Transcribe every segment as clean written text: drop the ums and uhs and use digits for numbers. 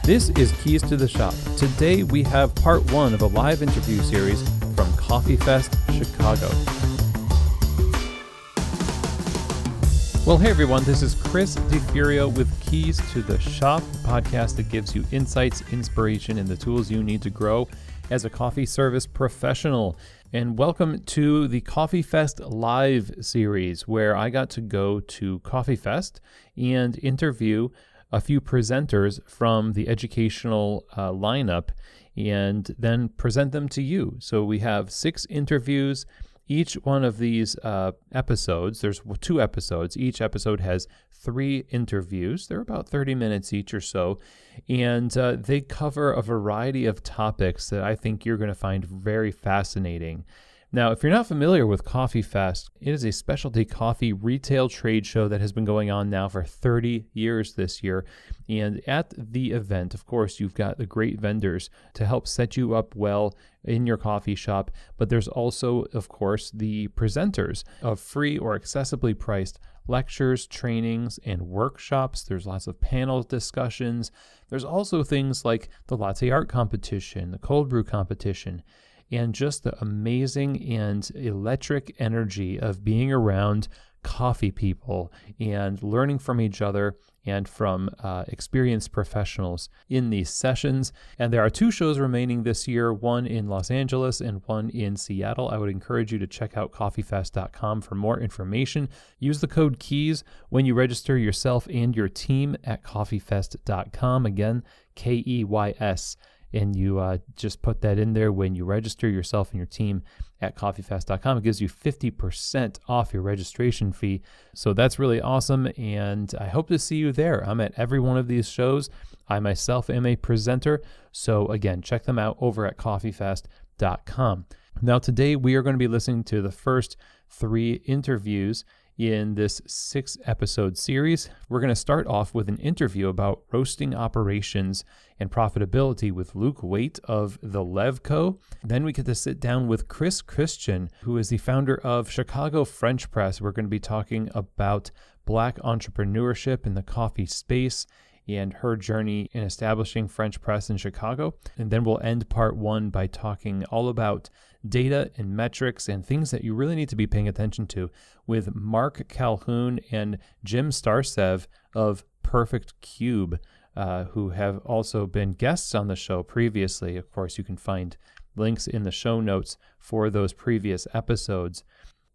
This is Keys to the Shop. Today we have part one of a live interview series from Coffee Fest Chicago. Well, hey everyone, this is Chris DeFurio with Keys to the Shop, a podcast that gives you insights, inspiration, and the tools you need to grow as a coffee service professional. And welcome to the Coffee Fest Live series, where I got to go to Coffee Fest and interview a few presenters from the educational lineup and then present them to you. So we have 6 interviews. Each one of these episodes, there's 2 episodes. Each episode has 3 interviews. They're about 30 minutes each or so. And they cover a variety of topics that I think you're going to find very fascinating. Now, if you're not familiar with Coffee Fest, it is a specialty coffee retail trade show that has been going on now for 30 years this year. And at the event, of course, you've got the great vendors to help set you up well in your coffee shop. But there's also, of course, the presenters of free or accessibly priced lectures, trainings, and workshops. There's lots of panel discussions. There's also things like the latte art competition, the cold brew competition, and just the amazing and electric energy of being around coffee people and learning from each other and from experienced professionals in these sessions. And there are 2 shows remaining this year, one in Los Angeles and one in Seattle. I would encourage you to check out coffeefest.com for more information. Use the code KEYS when you register yourself and your team at coffeefest.com. Again, KEYS. And you just put that in there when you register yourself and your team at coffeefest.com. It gives you 50% off your registration fee. So that's really awesome, and I hope to see you there. I'm at every one of these shows. I myself am a presenter. So again, check them out over at coffeefest.com. Now today we are going to be listening to the first 3 interviews in this 6-episode series. We're going to start off with an interview about roasting operations and profitability with Luke Waite of The Lev Co. Then we get to sit down with Kris Christian, who is the founder of Chicago French Press. We're going to be talking about Black entrepreneurship in the coffee space and her journey in establishing French Press in Chicago. And then we'll end part 1 by talking all about data and metrics and things that you really need to be paying attention to with Mark Calhoun and Jim Starsev of Perfect Cube, who have also been guests on the show previously. Of course, you can find links in the show notes for those previous episodes.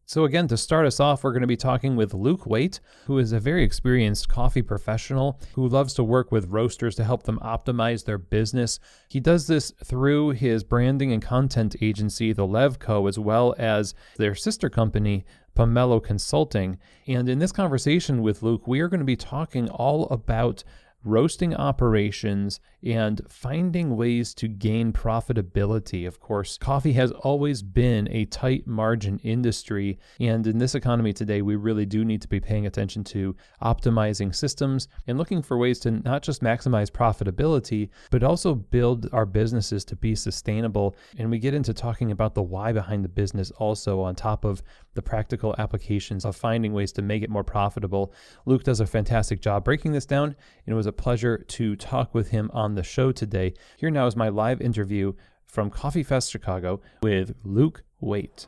So again, to start us off, we're going to be talking with Luke Waite, who is a very experienced coffee professional who loves to work with roasters to help them optimize their business. He does this through his branding and content agency, The Lev Co., as well as their sister company, Pomelo Consulting. And in this conversation with Luke, we are going to be talking all about roasting operations and finding ways to gain profitability. Of course, coffee has always been a tight margin industry, and in this economy today, we really do need to be paying attention to optimizing systems and looking for ways to not just maximize profitability, but also build our businesses to be sustainable. And we get into talking about the why behind the business also, on top of the practical applications of finding ways to make it more profitable. Luke does a fantastic job breaking this down, and it was a pleasure to talk with him on the show today. Here now is my live interview from Coffee Fest Chicago with Luke Waite.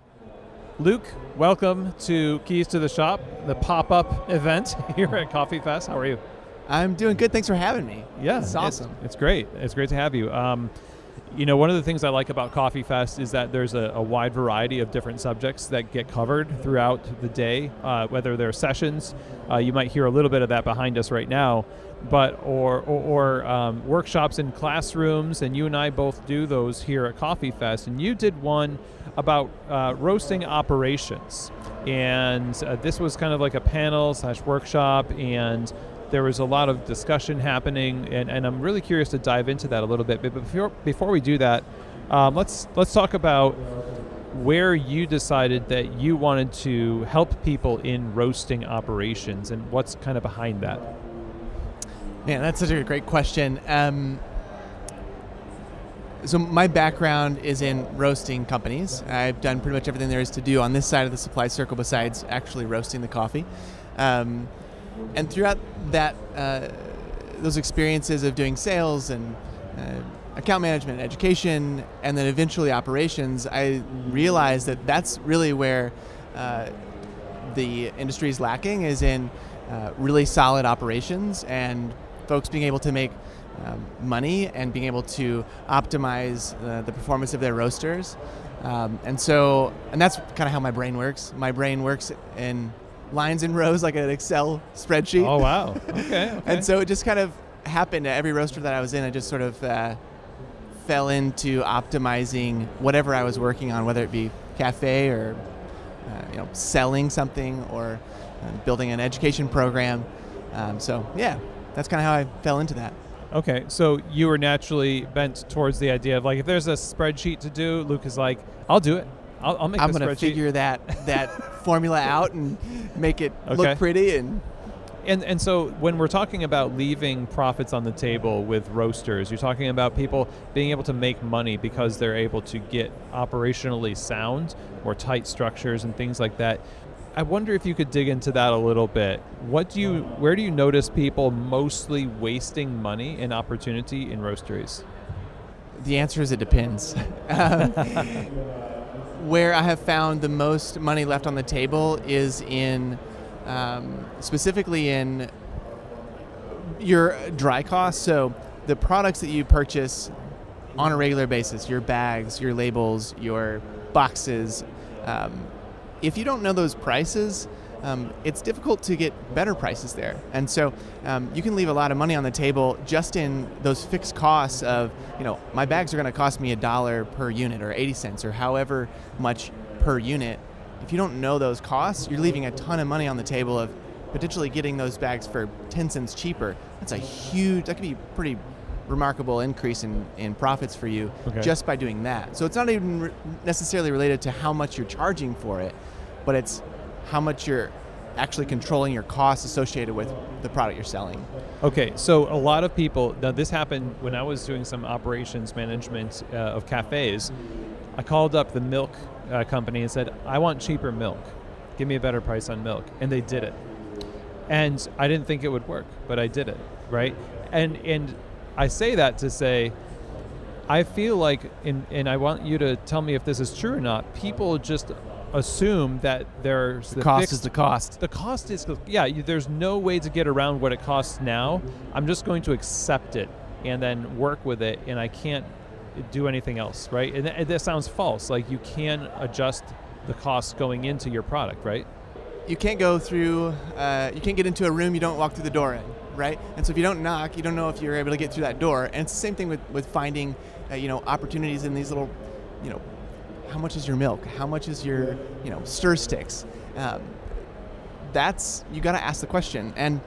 Luke, welcome to Keys to the Shop, the pop-up event here at Coffee Fest. How are you? I'm doing good. Thanks for having me. Yeah, it's awesome. It's great. It's great to have you. You know, one of the things I like about Coffee Fest is that there's a wide variety of different subjects that get covered throughout the day, whether they're sessions. You might hear a little bit of that behind us right now, but or workshops in classrooms, and you and I both do those here at Coffee Fest. And you did one about roasting operations, and this was kind of like a panel/workshop, and there was a lot of discussion happening, and I'm really curious to dive into that a little bit. But before we do that, let's talk about where you decided that you wanted to help people in roasting operations and what's kind of behind that. Man, that's such a great question. So my background is in roasting companies. I've done pretty much everything there is to do on this side of the supply circle besides actually roasting the coffee. And throughout that those experiences of doing sales and account management, education, and then eventually operations, I realized that that's really where the industry is lacking, is in really solid operations and folks being able to make money and being able to optimize the performance of their roasters. And that's kind of how my brain works. My brain works in lines and rows like an Excel spreadsheet. Oh, wow. Okay. And so it just kind of happened. Every roaster that I was in, I just sort of fell into optimizing whatever I was working on, whether it be cafe or selling something or building an education program. So yeah, that's kind of how I fell into that. Okay, so you were naturally bent towards the idea of, like, if there's a spreadsheet to do, Luke is like, I'll do it. I'll make the spreadsheet. I'm going to figure that formula out and make it look pretty. And so when we're talking about leaving profits on the table with roasters, you're talking about people being able to make money because they're able to get operationally sound or tight structures and things like that. I wonder if you could dig into that a little bit. Where do you notice people mostly wasting money and opportunity in roasteries? The answer is it depends. Where I have found the most money left on the table is in specifically in your dry costs. So the products that you purchase on a regular basis, your bags, your labels, your boxes, if you don't know those prices, it's difficult to get better prices there. And so you can leave a lot of money on the table just in those fixed costs of, my bags are going to cost me $1 per unit or 80 cents or however much per unit. If you don't know those costs, you're leaving a ton of money on the table of potentially getting those bags for 10 cents cheaper. That could be a pretty remarkable increase in profits for you just by doing that. So it's not even necessarily related to how much you're charging for it, but it's how much you're actually controlling your costs associated with the product you're selling. Okay, so a lot of people, now this happened when I was doing some operations management of cafes. I called up the milk company and said, I want cheaper milk. Give me a better price on milk. And they did it. And I didn't think it would work, but I did it, right? And I say that to say, I feel like, and I want you to tell me if this is true or not, people just assume that there's the cost is the cost. The cost is, there's no way to get around what it costs now. I'm just going to accept it and then work with it, and I can't do anything else, right? And that sounds false. Like, you can adjust the costs going into your product, right? You can't go through, you can't get into a room you don't walk through the door in, right? And so if you don't knock, you don't know if you're able to get through that door. And it's the same thing with finding, opportunities in these little, how much is your milk? How much is your, stir sticks? You got to ask the question. And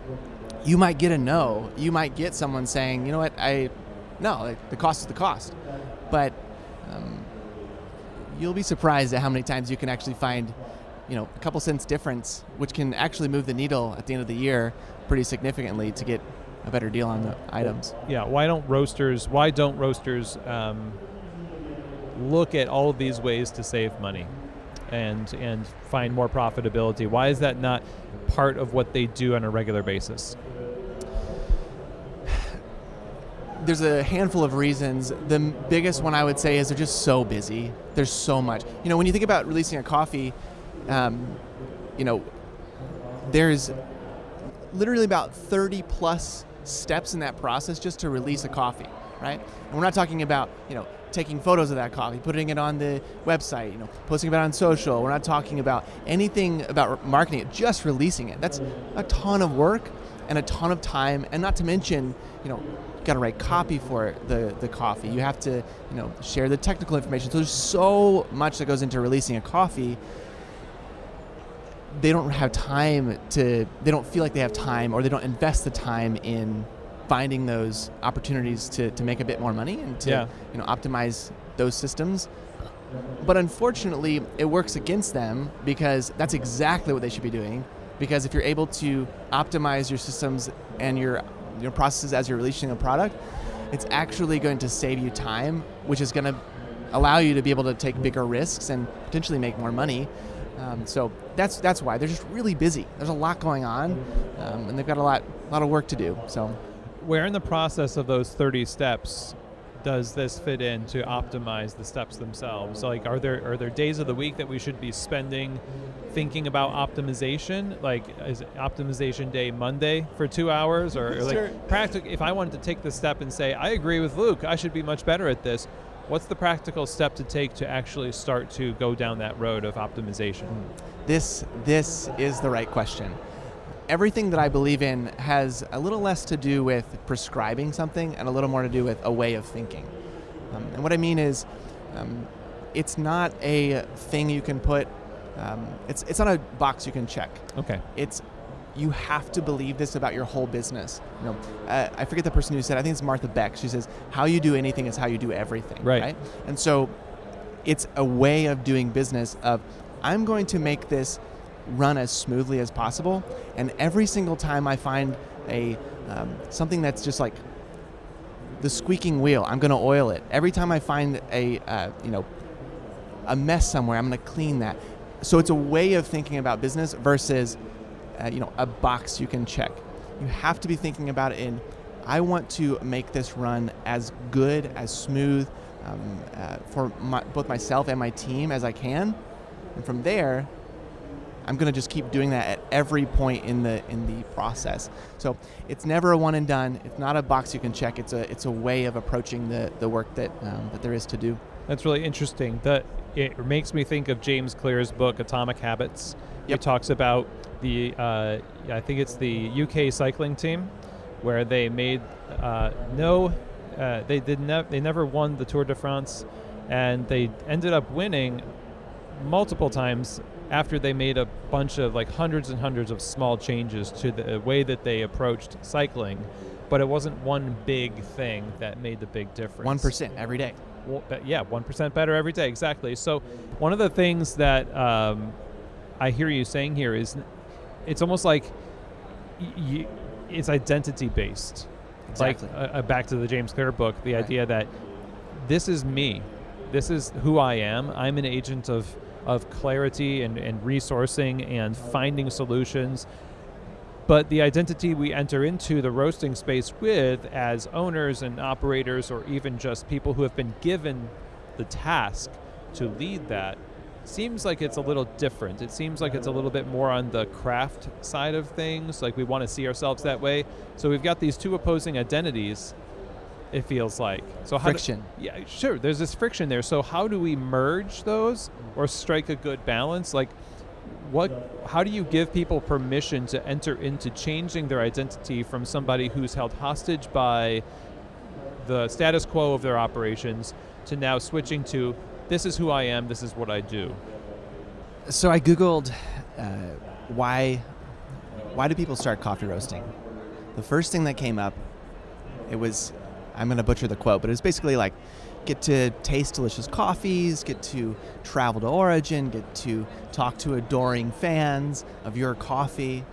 you might get a no. You might get someone saying, you know what, the cost is the cost. But you'll be surprised at how many times you can actually find, a couple cents difference, which can actually move the needle at the end of the year pretty significantly to get a better deal on the items. Yeah, why don't roasters look at all of these ways to save money and find more profitability? Why is that not part of what they do on a regular basis? There's a handful of reasons. The biggest one I would say is they're just so busy. There's so much. When you think about releasing a coffee, there's literally about 30 plus steps in that process just to release a coffee, right? And we're not talking about, taking photos of that coffee, putting it on the website, posting about it on social. We're not talking about anything about marketing it, just releasing it. That's a ton of work and a ton of time, and not to mention, you got to write copy for the coffee. You have to, share the technical information. So there's so much that goes into releasing a coffee. They don't feel like they have time, or they don't invest the time in finding those opportunities to make a bit more money and to optimize those systems. But unfortunately, it works against them, because that's exactly what they should be doing. Because if you're able to optimize your systems and your processes as you're releasing a product, it's actually going to save you time, which is going to allow you to be able to take bigger risks and potentially make more money. So that's why they're just really busy. There's a lot going on, and they've got a lot of work to do. So, where in the process of those 30 steps does this fit in to optimize the steps themselves? Like, are there days of the week that we should be spending thinking about optimization? Like, is optimization day Monday for 2 hours, or Sure. like if I wanted to take the step and say, I agree with Luke, I should be much better at this. What's the practical step to take to actually start to go down that road of optimization? This is the right question. Everything that I believe in has a little less to do with prescribing something and a little more to do with a way of thinking. And what I mean is, it's not a thing you can put, it's not a box you can check. Okay. You have to believe this about your whole business. I forget the person who said, I think it's Martha Beck. She says, how you do anything is how you do everything. Right. And so it's a way of doing business of, I'm going to make this run as smoothly as possible, and every single time I find something that's just like the squeaking wheel, I'm going to oil it. Every time I find a mess somewhere, I'm going to clean that. So it's a way of thinking about business versus a box you can check. You have to be thinking about it in, I want to make this run as good, as smooth for both myself and my team as I can, and from there, I'm going to just keep doing that at every point in the process. So it's never a one and done. It's not a box you can check. It's a way of approaching the work that there is to do. That's really interesting. It makes me think of James Clear's book Atomic Habits. Yep. He talks about I think it's the UK cycling team, where they made they never won the Tour de France, and they ended up winning multiple times after they made a bunch of hundreds and hundreds of small changes to the way that they approached cycling, but it wasn't one big thing that made the big difference. 1% every day. Well, 1% better every day, exactly. So one of the things that I hear you saying here is it's almost like it's identity based. Exactly. Like back to the James Clear book, the idea that this is me. This is who I am. I'm an agent of clarity and resourcing and finding solutions. But the identity we enter into the roasting space with as owners and operators, or even just people who have been given the task to lead that, seems like it's a little different. It seems like it's a little bit more on the craft side of things, like we want to see ourselves that way. So we've got these two opposing identities, it feels like. So friction. Yeah, sure, there's this friction there. So how do we merge those or strike a good balance? Like, how do you give people permission to enter into changing their identity from somebody who's held hostage by the status quo of their operations to now switching to, this is who I am, this is what I do? So I Googled why do people start coffee roasting? The first thing that came up, it was, I'm going to butcher the quote, but it was basically like, get to taste delicious coffees, get to travel to origin, get to talk to adoring fans of your coffee.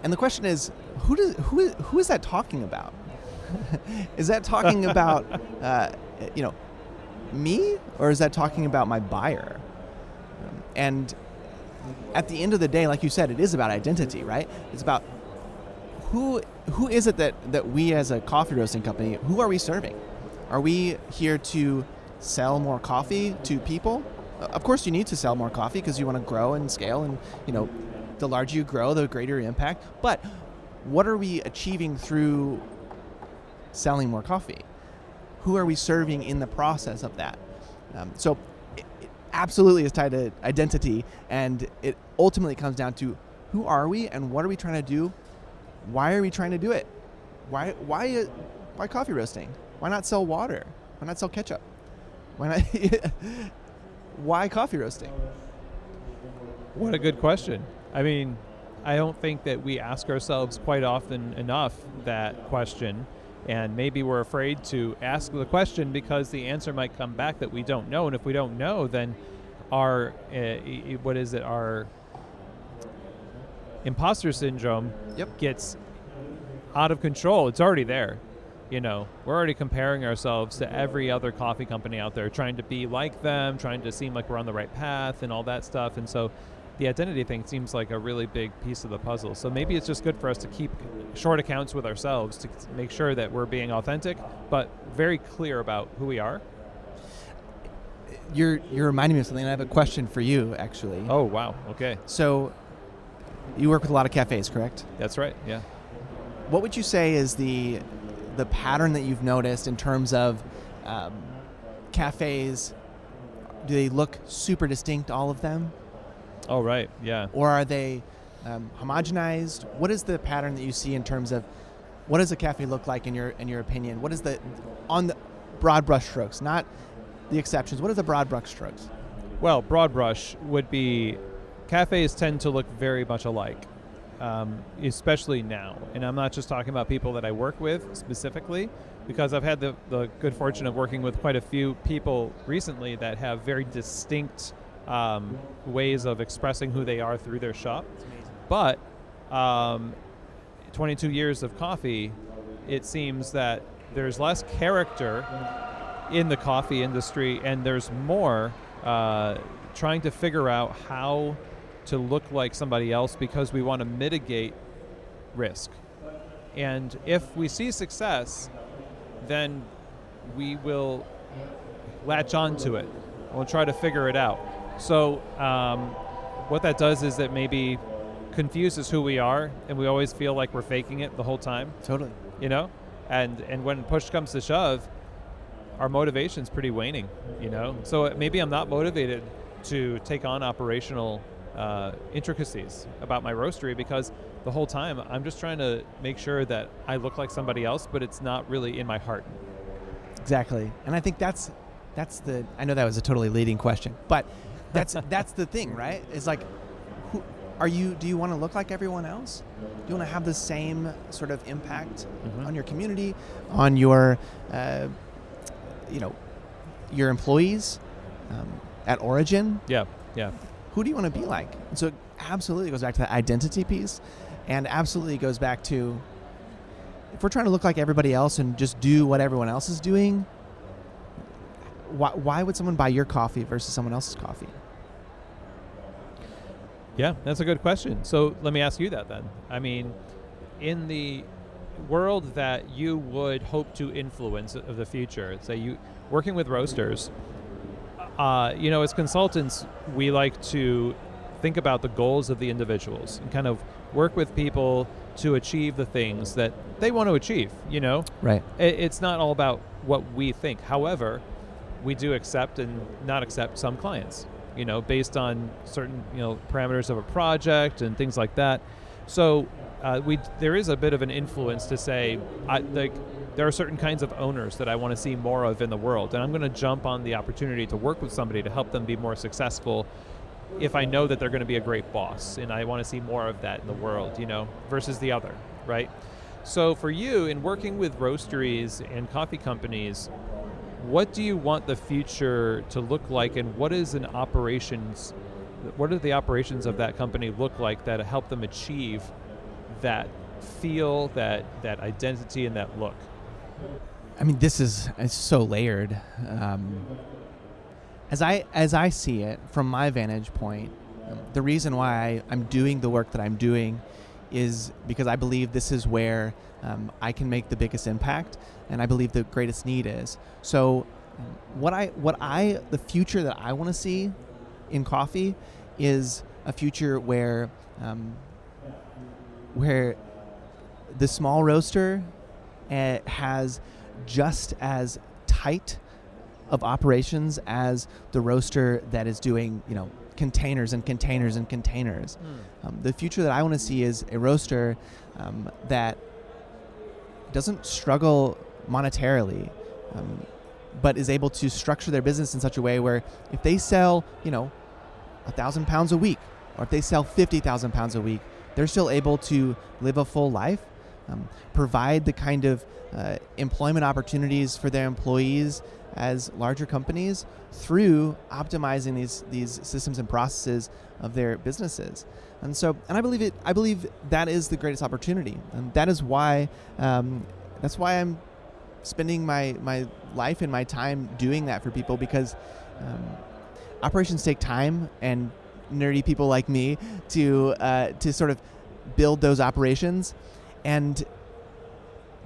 And the question is, who is that talking about? Is that talking about me, or is that talking about my buyer? And at the end of the day, like you said, it is about identity, right? It's about who is it that we as a coffee roasting company, who are we serving? Are we here to sell more coffee to people? Of course you need to sell more coffee because you want to grow and scale, and the larger you grow, the greater your impact. But what are we achieving through selling more coffee? Who are we serving in the process of that? So it absolutely is tied to identity, and it ultimately comes down to who are we and what are we trying to do? Why are we trying to do it? Why coffee roasting? Why not sell water? Why not sell ketchup? Why not? Why coffee roasting? What a good question. I mean, I don't think that we ask ourselves quite often enough that question, and maybe we're afraid to ask the question because the answer might come back that we don't know, and if we don't know, then our imposter syndrome gets out of control. It's already there. We're already comparing ourselves to every other coffee company out there, trying to be like them, trying to seem like we're on the right path and all that stuff. And so the identity thing seems like a really big piece of the puzzle. So maybe it's just good for us to keep short accounts with ourselves to make sure that we're being authentic, but very clear about who we are. You're reminding me of something. I have a question for you, actually. Oh, wow. Okay. So you work with a lot of cafes, correct? That's right. Yeah. What would you say is the pattern that you've noticed in terms of cafes? Do they look super distinct, all of them? Oh, right. Yeah. Or are they homogenized? What is the pattern that you see in terms of what does a cafe look like in your opinion? What is on the broad brush strokes, not the exceptions? What are the broad brush strokes? Well, broad brush would be cafes tend to look very much alike, especially now. And I'm not just talking about people that I work with specifically, because I've had the good fortune of working with quite a few people recently that have very distinct ways of expressing who they are through their shop. But 22 years of coffee, it seems that there's less character in the coffee industry, and there's more trying to figure out how to look like somebody else because we want to mitigate risk. And if we see success, then we will latch on to it. We'll try to figure it out. So what that does is it maybe confuses who we are, and we always feel like we're faking it the whole time. Totally. You know? And when push comes to shove, our motivation's pretty waning, you know? So maybe I'm not motivated to take on operational intricacies about my roastery because the whole time I'm just trying to make sure that I look like somebody else, but it's not really in my heart. Exactly. And I think that's I know that was a totally leading question, but that's the thing, right? It's like, do you want to look like everyone else? Do you want to have the same sort of impact on your community, on your your employees at origin? Yeah. Who do you want to be like? And so it absolutely goes back to that identity piece, and absolutely goes back to, if we're trying to look like everybody else and just do what everyone else is doing, why would someone buy your coffee versus someone else's coffee? Yeah, that's a good question. So let me ask you that then. I mean, in the world that you would hope to influence of the future, say you working with roasters, as consultants, we like to think about the goals of the individuals and kind of work with people to achieve the things that they want to achieve, Right. It's not all about what we think. However, we do accept and not accept some clients, based on certain, parameters of a project and things like that. So there is a bit of an influence to say, there are certain kinds of owners that I want to see more of in the world, and I'm going to jump on the opportunity to work with somebody to help them be more successful if I know that they're going to be a great boss, and I want to see more of that in the world, versus the other, right? So for you, in working with roasteries and coffee companies, what do you want the future to look like, and what are the operations of that company look like that help them achieve that feel, that identity, and that look? I mean, it's so layered. As I see it from my vantage point, the reason why I'm doing the work that I'm doing is because I believe this is where I can make the biggest impact, and I believe the greatest need is. So the future that I want to see in coffee is a future where the small roaster has just as tight of operations as the roaster that is doing, containers and containers and containers. The future that I want to see is a roaster that doesn't struggle monetarily, but is able to structure their business in such a way where if they sell, 1,000 pounds a week, or if they sell 50,000 pounds a week, they're still able to live a full life, provide the kind of employment opportunities for their employees as larger companies through optimizing these systems and processes of their businesses. And I believe that is the greatest opportunity, and that is why I'm spending my life and my time doing that for people, because operations take time, and nerdy people like me to sort of build those operations, and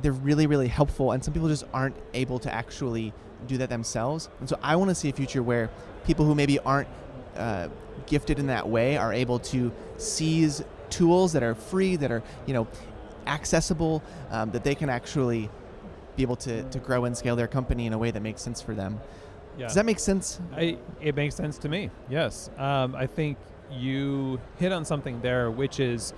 they're really, really helpful. And some people just aren't able to actually do that themselves. And so I want to see a future where people who maybe aren't gifted in that way are able to seize tools that are free, that are accessible, that they can actually be able to grow and scale their company in a way that makes sense for them. Yeah. Does that make sense? It makes sense to me, yes. I think you hit on something there, which is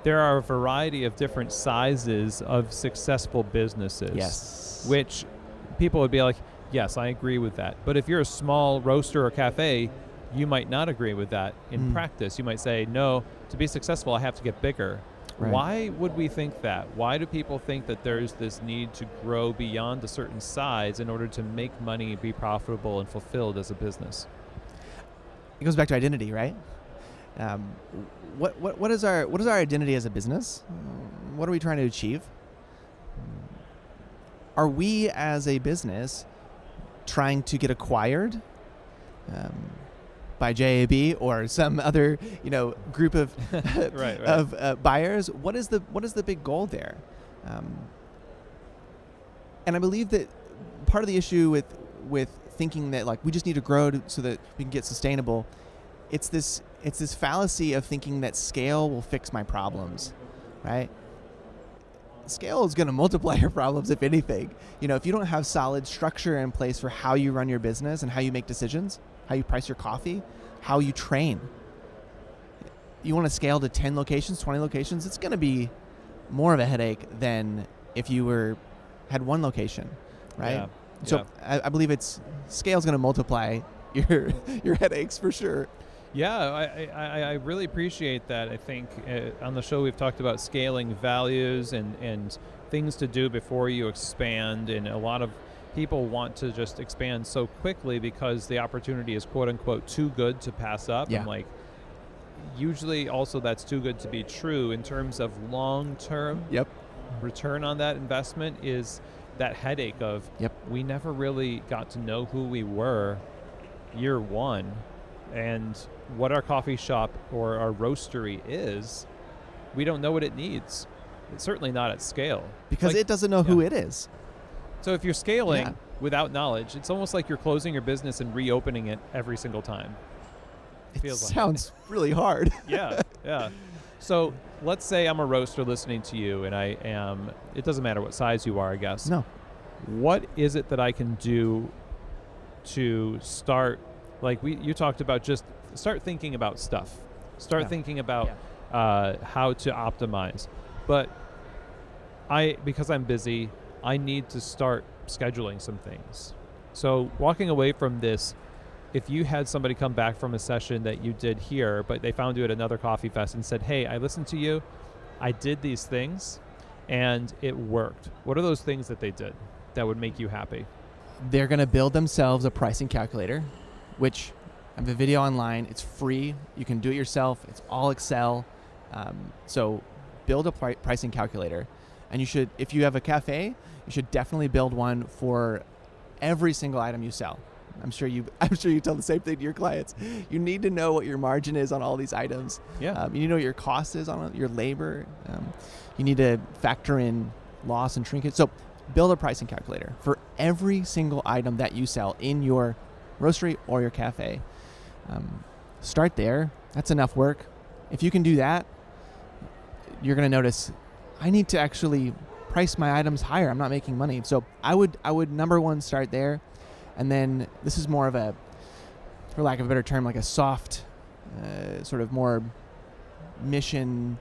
there are a variety of different sizes of successful businesses. Yes. Which people would be like, yes, I agree with that. But if you're a small roaster or cafe, you might not agree with that in practice. You might say, no, to be successful, I have to get bigger. Right. Why would we think that? Why do people think that there's this need to grow beyond a certain size in order to make money, be profitable, and fulfilled as a business? It goes back to identity, right? What is our identity as a business? What are we trying to achieve? Are we as a business trying to get acquired by JAB or some other group of right. of buyers? What is the big goal there? And I believe that part of the issue with thinking that like we just need to grow so that we can get sustainable, it's this fallacy of thinking that scale will fix my problems, right? Scale is going to multiply your problems, if anything. If you don't have solid structure in place for how you run your business and how you make decisions, how you price your coffee, how you train. You want to scale to 10 locations, 20 locations, it's going to be more of a headache than if you had one location, right? Yeah. So yeah. I believe scale is going to multiply your headaches for sure. Yeah, I really appreciate that. I think on the show we've talked about scaling values and things to do before you expand, and a lot of people want to just expand so quickly because the opportunity is quote unquote too good to pass up. Yeah. And like usually also that's too good to be true in terms of long-term return on that investment is that headache of we never really got to know who we were year one and what our coffee shop or our roastery is. We don't know what it needs. It's certainly not at scale. Because it doesn't know who it is. So if you're scaling without knowledge, it's almost like you're closing your business and reopening it every single time. It sounds really hard. Yeah. So let's say I'm a roaster listening to you, and I am, it doesn't matter what size you are, I guess. No. What is it that I can do to start, like you talked about, just start thinking about stuff. Start thinking about how to optimize. But because I'm busy, I need to start scheduling some things. So walking away from this, if you had somebody come back from a session that you did here, but they found you at another coffee fest and said, hey, I listened to you, I did these things, and it worked. What are those things that they did that would make you happy? They're going to build themselves a pricing calculator, which I have a video online. It's free. You can do it yourself. It's all Excel. So build a pricing calculator. And you should, if you have a cafe, you should definitely build one for every single item you sell. I'm sure you tell the same thing to your clients. You need to know what your margin is on all these items. Yeah. You need to know what your cost is on your labor. You need to factor in loss and shrinkage. So build a pricing calculator for every single item that you sell in your roastery or your cafe. Start there. That's enough work. If you can do that, you're going to notice, I need to actually price my items higher. I'm not making money. So I would number one, start there. And then this is more of a, for lack of a better term, like a soft, sort of more mission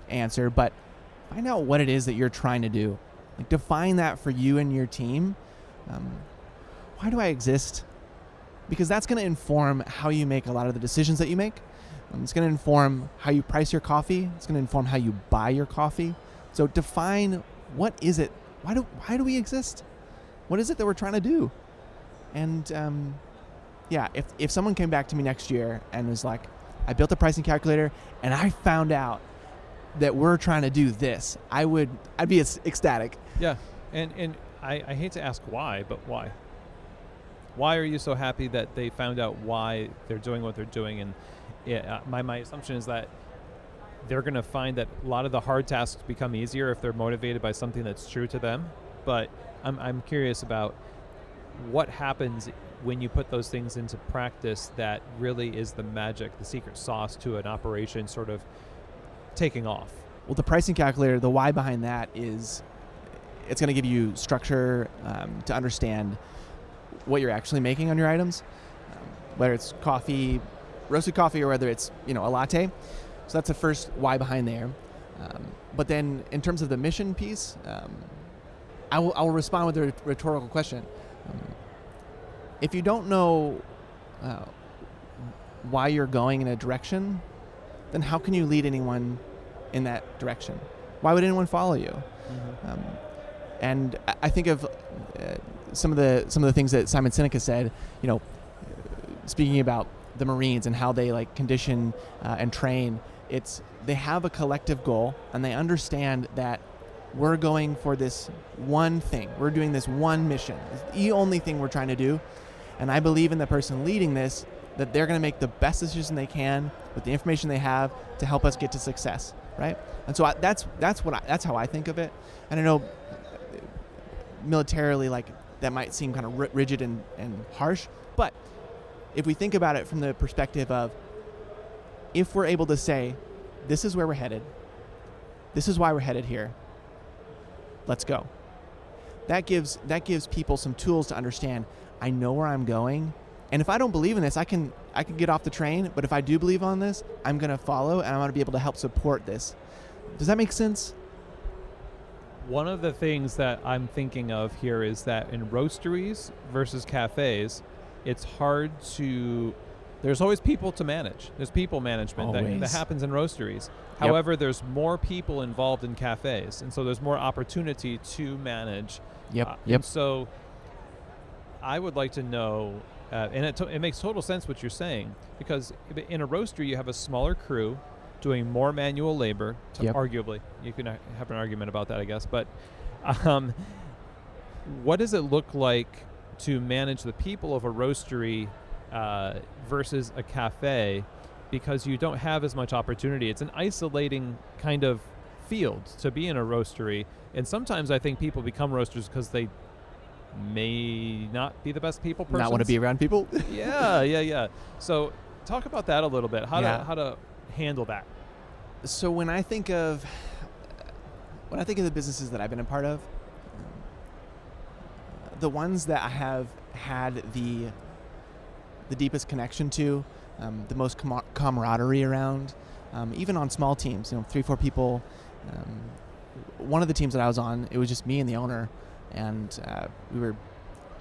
answer, but find out what it is that you're trying to do. Like define that for you and your team. Why do I exist? Because that's going to inform how you make a lot of the decisions that you make. It's going to inform how you price your coffee. It's going to inform how you buy your coffee. So define, what is it? Why do we exist? What is it that we're trying to do? And if someone came back to me next year and was like, I built a pricing calculator and I found out that we're trying to do this, I'd be ecstatic. Yeah, and I hate to ask why, but why? Why are you so happy that they found out why they're doing what they're doing? my assumption is that they're going to find that a lot of the hard tasks become easier if they're motivated by something that's true to them. But I'm curious about what happens when you put those things into practice that really is the magic, the secret sauce to an operation sort of taking off. Well, the pricing calculator, the why behind that is it's going to give you structure to understand what you're actually making on your items, whether it's coffee, roasted coffee, or whether it's a latte. So that's the first why behind there. But then in terms of the mission piece, I will respond with a rhetorical question. If you don't know why you're going in a direction, then how can you lead anyone in that direction? Why would anyone follow you? Mm-hmm. And I think of some of the things that Simon Sinek said. Speaking about the Marines and how they condition and train. They have a collective goal, and they understand that we're going for this one thing. We're doing this one mission. It's the only thing we're trying to do. And I believe in the person leading this, that they're going to make the best decision they can with the information they have to help us get to success, right? And so that's how I think of it. And I know militarily, that might seem kind of rigid and harsh, but if we think about it from the perspective of, if we're able to say, this is where we're headed, this is why we're headed here, let's go. That gives people some tools to understand, I know where I'm going, and if I don't believe in this, I can get off the train, but if I do believe on this, I'm going to follow, and I'm going to be able to help support this. Does that make sense? One of the things that I'm thinking of here is that in roasteries versus cafes, it's hard to... There's always people to manage. There's people management that happens in roasteries. Yep. However, there's more people involved in cafes, and so there's more opportunity to manage. Yep. And so I would like to know, and it makes total sense what you're saying, because in a roastery you have a smaller crew doing more manual labor, arguably. You can have an argument about that, I guess. But what does it look like to manage the people of a roastery versus a cafe, because you don't have as much opportunity? It's an isolating kind of field to be in a roastery, and sometimes I think people become roasters because they may not be the best people persons. Not want to be around people. Yeah. So talk about that a little bit. How to handle that. So when I think of the businesses that I've been a part of, the ones that I have had the deepest connection to, the most camaraderie around, even on small teams, 3-4 people. One of the teams that I was on, it was just me and the owner, and we were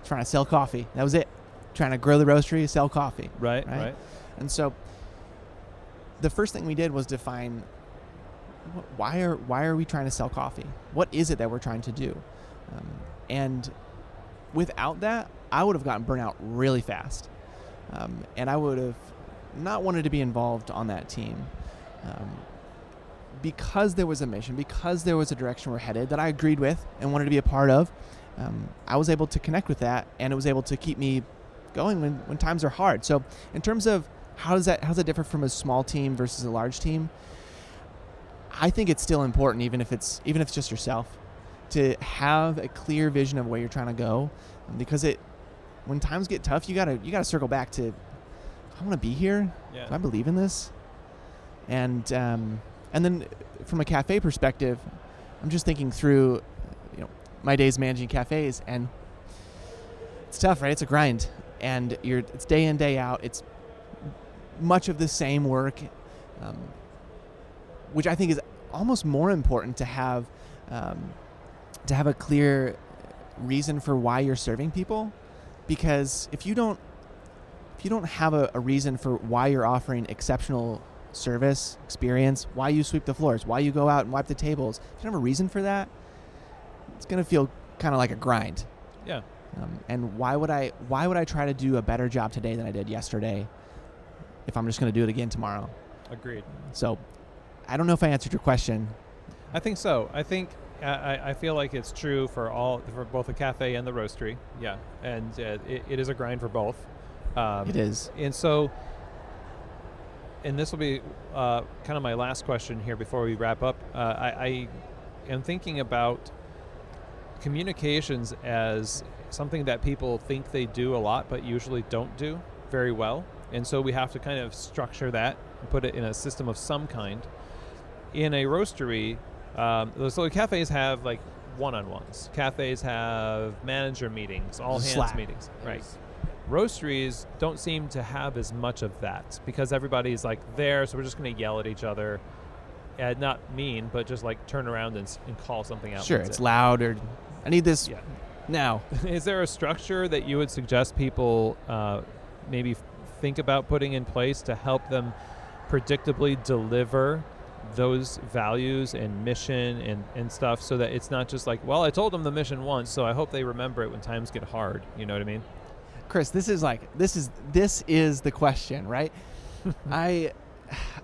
trying to sell coffee. That was it. Trying to grow the roastery, sell coffee. Right. And so the first thing we did was define, why are we trying to sell coffee? What is it that we're trying to do? And without that, I would have gotten burnt out really fast. And I would have not wanted to be involved on that team. Because there was a mission, because there was a direction we're headed that I agreed with and wanted to be a part of, I was able to connect with that, and it was able to keep me going when times are hard. So in terms of how does that differ from a small team versus a large team, I think it's still important, even if it's just yourself, to have a clear vision of where you're trying to go, because when times get tough, you gotta circle back to, I want to be here. Yeah. Do I believe in this? And then from a cafe perspective, I'm just thinking through, my days managing cafes, and it's tough, right? It's a grind, and it's day in, day out. It's much of the same work, which I think is almost more important to have a clear reason for why you're serving people. Because if you don't have a reason for why you're offering exceptional service, experience, why you sweep the floors, why you go out and wipe the tables, if you don't have a reason for that, it's going to feel kind of like a grind. Yeah. And why would I try to do a better job today than I did yesterday if I'm just going to do it again tomorrow? Agreed. So I don't know if I answered your question. I think so. I feel like it's true for both the cafe and the roastery. Yeah. And it is a grind for both. It is. And so and this will be kind of my last question here before we wrap up. I am thinking about communications as something that people think they do a lot, but usually don't do very well. And so we have to kind of structure that and put it in a system of some kind. In a roastery, so cafes have like one-on-ones. Cafes have manager meetings, all hands Slack meetings, right? Roasteries don't seem to have as much of that because everybody's like there, so we're just going to yell at each other. Not mean, but just like turn around and call something out. Sure, it's loud, or I need this now. Is there a structure that you would suggest people maybe think about putting in place to help them predictably deliver those values and mission and stuff, so that it's not just like, well, I told them the mission once, so I hope they remember it when times get hard. You know what I mean? Kris, this is the question, right?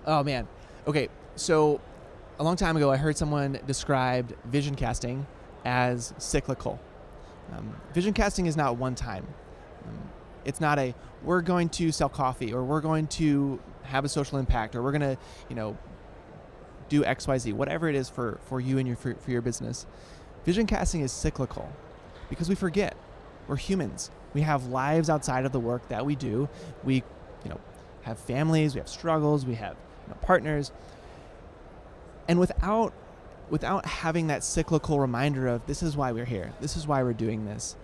Oh man. Okay, so a long time ago, I heard someone describe vision casting as cyclical. Vision casting is not one time. It's not we're going to sell coffee, or we're going to have a social impact, or we're going to, do XYZ, whatever it is for you and for your business. Vision casting is cyclical because we forget. We're humans. We have lives outside of the work that we do. We, have families, we have struggles, we have partners. And without having that cyclical reminder of this is why we're here, this is why we're doing this,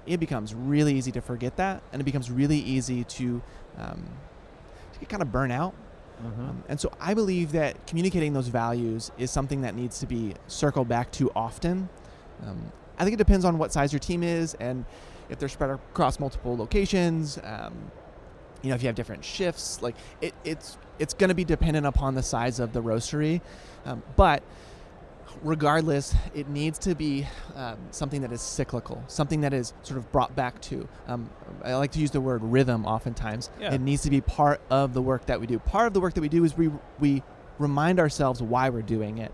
it becomes really easy to forget that, and it becomes really easy to get kind of burn out. Mm-hmm. And so I believe that communicating those values is something that needs to be circled back to often. I think it depends on what size your team is, and if they're spread across multiple locations, if you have different shifts, like it's going to be dependent upon the size of the roastery. But regardless, it needs to be something that is cyclical, something that is sort of brought back to. I like to use the word rhythm oftentimes. Yeah. It needs to be part of the work that we do. Part of the work that we do is we remind ourselves why we're doing it.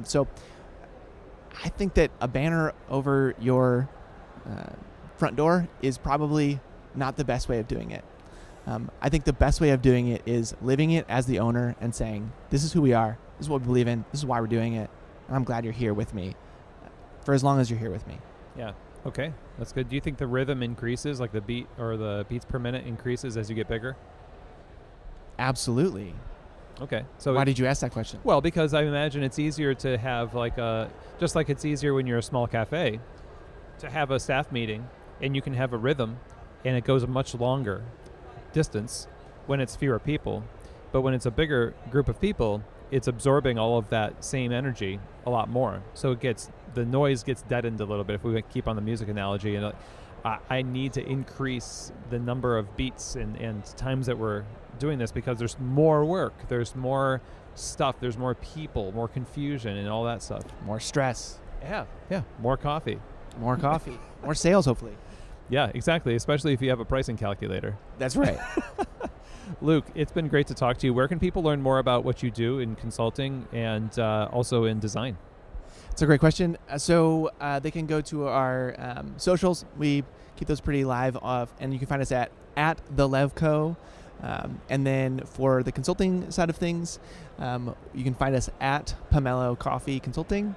So I think that a banner over your front door is probably not the best way of doing it. I think the best way of doing it is living it as the owner and saying, this is who we are, this is what we believe in, this is why we're doing it, and I'm glad you're here with me for as long as you're here with me. Yeah. Okay. That's good. Do you think the rhythm increases, like the beat or the beats per minute increases as you get bigger? Absolutely. Okay. So why did you ask that question? Well, because I imagine it's easier to have just like it's easier when you're a small cafe to have a staff meeting, and you can have a rhythm, and it goes a much longer distance when it's fewer people. But when it's a bigger group of people, it's absorbing all of that same energy a lot more. So the noise gets deadened a little bit, if we keep on the music analogy. And I need to increase the number of beats and times that we're doing this, because there's more work, there's more stuff, there's more people, more confusion and all that stuff. More stress. Yeah. More coffee. More coffee. More sales, hopefully. Yeah, exactly. Especially if you have a pricing calculator. That's right. Luke, it's been great to talk to you. Where can people learn more about what you do in consulting and also in design? It's a great question. So they can go to our socials. We keep those pretty live, and you can find us at the Levco. And then for the consulting side of things, you can find us at Pomelo Coffee Consulting.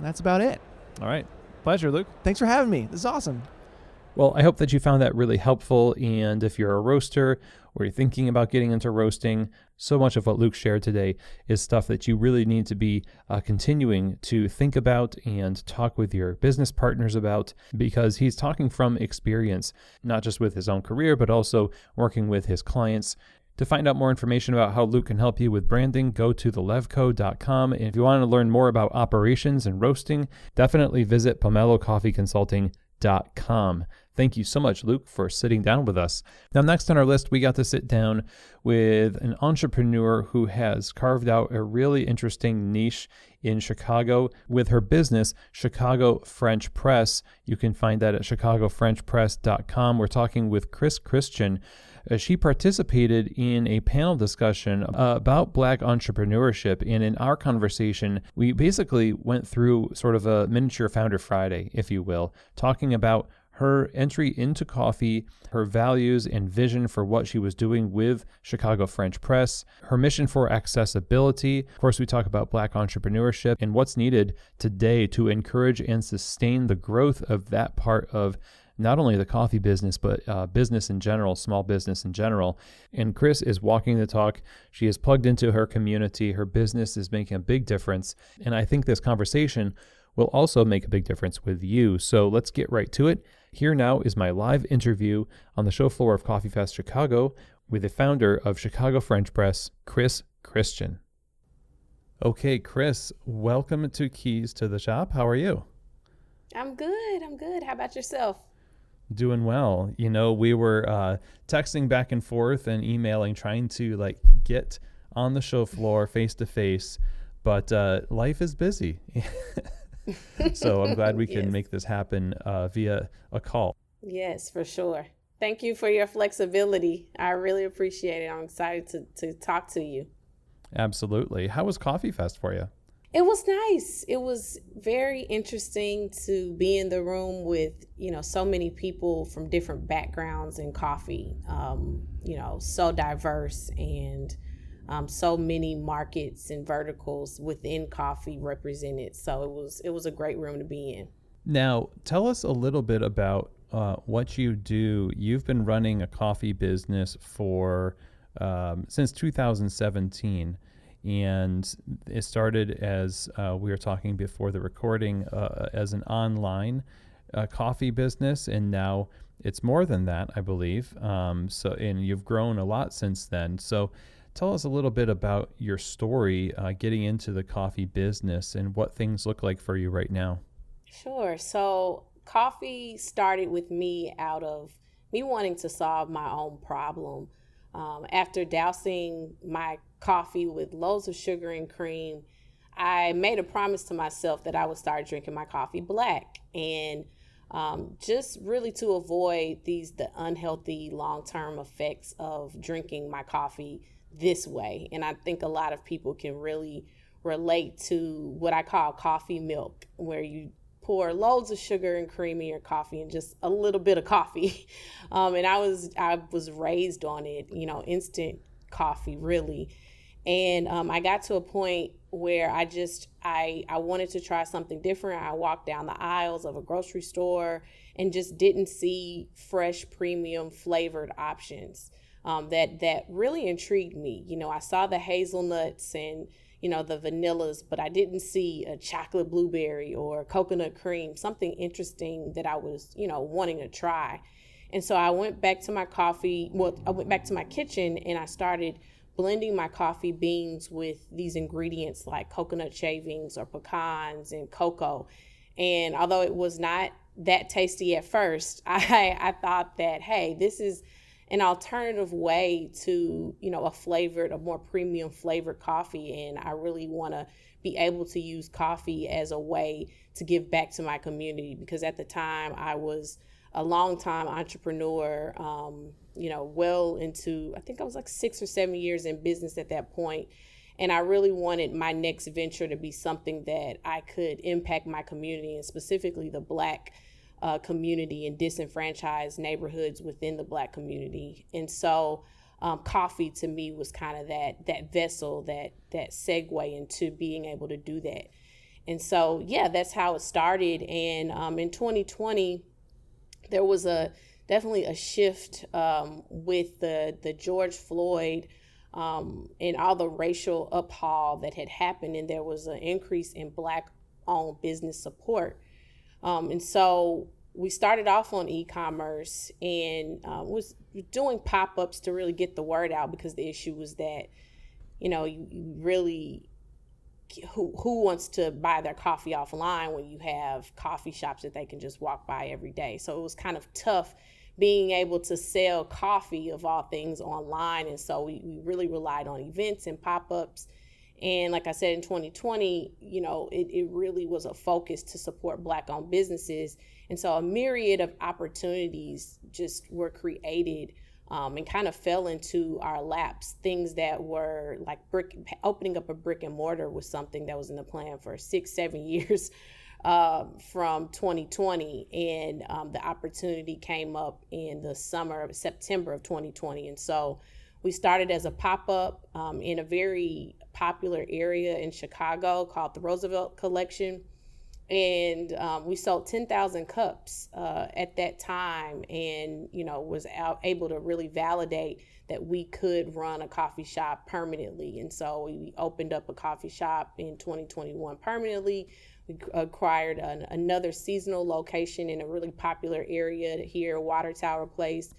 That's about it. All right. Pleasure, Luke. Thanks for having me. This is awesome. Well, I hope that you found that really helpful. And if you're a roaster or you're thinking about getting into roasting, so much of what Luke shared today is stuff that you really need to be continuing to think about and talk with your business partners about, because he's talking from experience, not just with his own career, but also working with his clients. To find out more information about how Luke can help you with branding, go to thelevco.com. And if you want to learn more about operations and roasting, definitely visit pomelocoffeeconsulting.com. Thank you so much, Luke, for sitting down with us. Now, next on our list, we got to sit down with an entrepreneur who has carved out a really interesting niche in Chicago with her business, Chicago French Press. You can find that at chicagofrenchpress.com. We're talking with Kris Christian. She participated in a panel discussion about Black entrepreneurship, and in our conversation, we basically went through sort of a miniature Founder Friday, if you will, talking about her entry into coffee, her values and vision for what she was doing with Chicago French Press, her mission for accessibility. Of course, we talk about Black entrepreneurship and what's needed today to encourage and sustain the growth of that part of not only the coffee business, but business in general, small business in general. And Kris is walking the talk. She is plugged into her community. Her business is making a big difference. And I think this conversation will also make a big difference with you. So let's get right to it. Here now is my live interview on the show floor of Coffee Fest Chicago with the founder of Chicago French Press, Kris Christian. Okay, Kris, welcome to Keys to the Shop. How are you? I'm good. How about yourself? Doing well. You know, we were texting back and forth and emailing, trying to get on the show floor face to face, but life is busy. So I'm glad we can make this happen via a call. Yes, for sure. Thank you for your flexibility. I really appreciate it. I'm excited to talk to you. Absolutely. How was Coffee Fest for you? It was nice. It was very interesting to be in the room with, so many people from different backgrounds in coffee, so diverse and so many markets and verticals within coffee represented. So it was a great room to be in. Now, tell us a little bit about what you do. You've been running a coffee business for since 2017. And it started as we were talking before the recording as an online coffee business, and now it's more than that, I believe. And you've grown a lot since then. So tell us a little bit about your story getting into the coffee business and what things look like for you right now. Sure. So coffee started with me out of me wanting to solve my own problem. After dousing my coffee with loads of sugar and cream, I made a promise to myself that I would start drinking my coffee black, and just really to avoid the unhealthy long-term effects of drinking my coffee this way. And I think a lot of people can really relate to what I call coffee milk, where you pour loads of sugar and cream in your coffee and just a little bit of coffee. And I was raised on it, instant coffee really. And I got to a point where I wanted to try something different. I walked down the aisles of a grocery store and just didn't see fresh premium flavored options that really intrigued me. I saw the hazelnuts and the vanillas, but I didn't see a chocolate blueberry or coconut cream, something interesting that I was, wanting to try. And so I went back to my kitchen and I started blending my coffee beans with these ingredients like coconut shavings or pecans and cocoa. And although it was not that tasty at first, I thought that, hey, this is an alternative way to, a more premium flavored coffee. And I really want to be able to use coffee as a way to give back to my community, because at the time I was a long-time entrepreneur, well into, I think I was like 6 or 7 years in business at that point. And I really wanted my next venture to be something that I could impact my community, and specifically the Black community in disenfranchised neighborhoods within the Black community. And so coffee to me was kind of that vessel, that segue into being able to do that. And so, yeah, that's how it started. And in 2020, there was definitely a shift with the George Floyd and all the racial uphaul that had happened, and there was an increase in Black-owned business support. And so we started off on e-commerce and was doing pop-ups to really get the word out, because the issue was that, you really, who wants to buy their coffee offline when you have coffee shops that they can just walk by every day? So it was kind of tough being able to sell coffee, of all things, online. And so we really relied on events and pop-ups. And like I said, in 2020, it really was a focus to support Black-owned businesses. And so a myriad of opportunities just were created and kind of fell into our laps. Things that were like opening up a brick and mortar was something that was in the plan for 6-7 years from 2020, and the opportunity came up in the September of 2020. And so we started as a pop-up in a very popular area in Chicago called the Roosevelt Collection. And we sold 10,000 cups at that time, and, was able to really validate that we could run a coffee shop permanently. And so we opened up a coffee shop in 2021 permanently. We acquired another seasonal location in a really popular area here, Water Tower Place.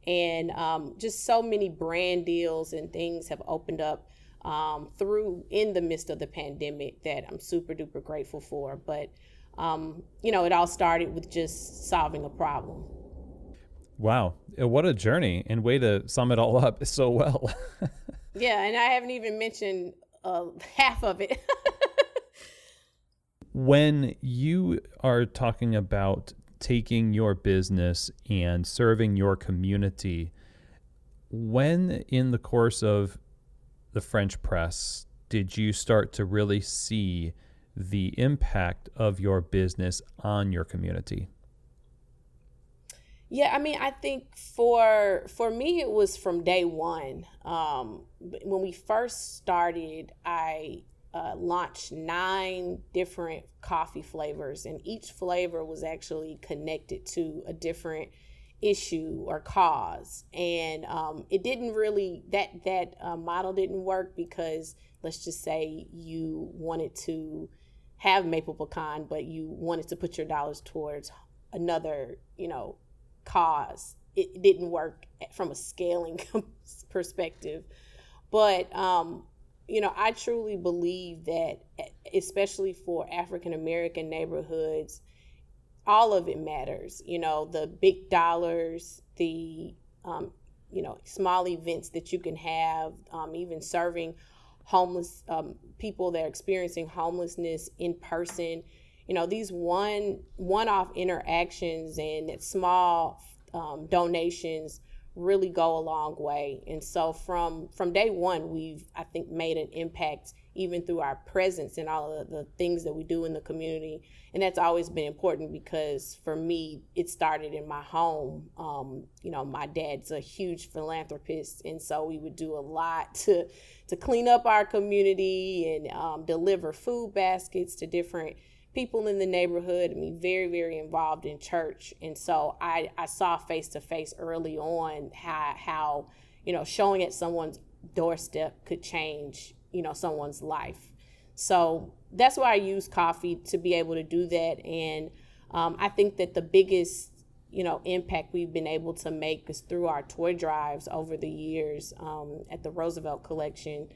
And just so many brand deals and things have opened up in the midst of the pandemic that I'm super duper grateful for. But, it all started with just solving a problem. Wow. What a journey, and way to sum it all up so well. Yeah. And I haven't even mentioned half of it. When you are talking about taking your business and serving your community, when in the course of the French press did you start to really see the impact of your business on your community? Yeah, I think for me, it was from day one. When we first started, I launched 9 different coffee flavors, and each flavor was actually connected to a different issue or cause. And it didn't really, that model didn't work, because let's just say you wanted to have maple pecan, but you wanted to put your dollars towards another, cause. It didn't work from a scaling perspective. But I truly believe that, especially for African American neighborhoods, all of it matters. The big dollars, the small events that you can have, even serving homeless people that are experiencing homelessness in person. These one-off interactions and that small donations really go a long way. And so from day one, we've, I think, made an impact even through our presence and all of the things that we do in the community. And that's always been important, because for me, it started in my home. My dad's a huge philanthropist, and so we would do a lot to clean up our community and deliver food baskets to different people in the neighborhood. Very, very involved in church. And so I saw face to face early on how showing at someone's doorstep could change, someone's life. So that's why I use coffee to be able to do that. And I think that the biggest, impact we've been able to make is through our toy drives over the years at the Roosevelt Collection.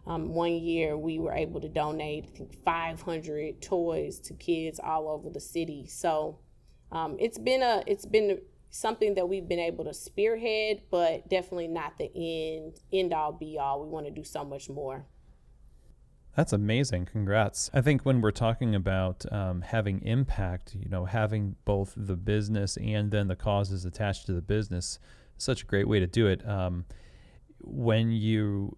One year we were able to donate, I think, 500 toys to kids all over the city. So it's been something that we've been able to spearhead, but definitely not the end all be all. We want to do so much more. That's amazing. Congrats. I think when we're talking about having impact, having both the business and then the causes attached to the business, such a great way to do it. When you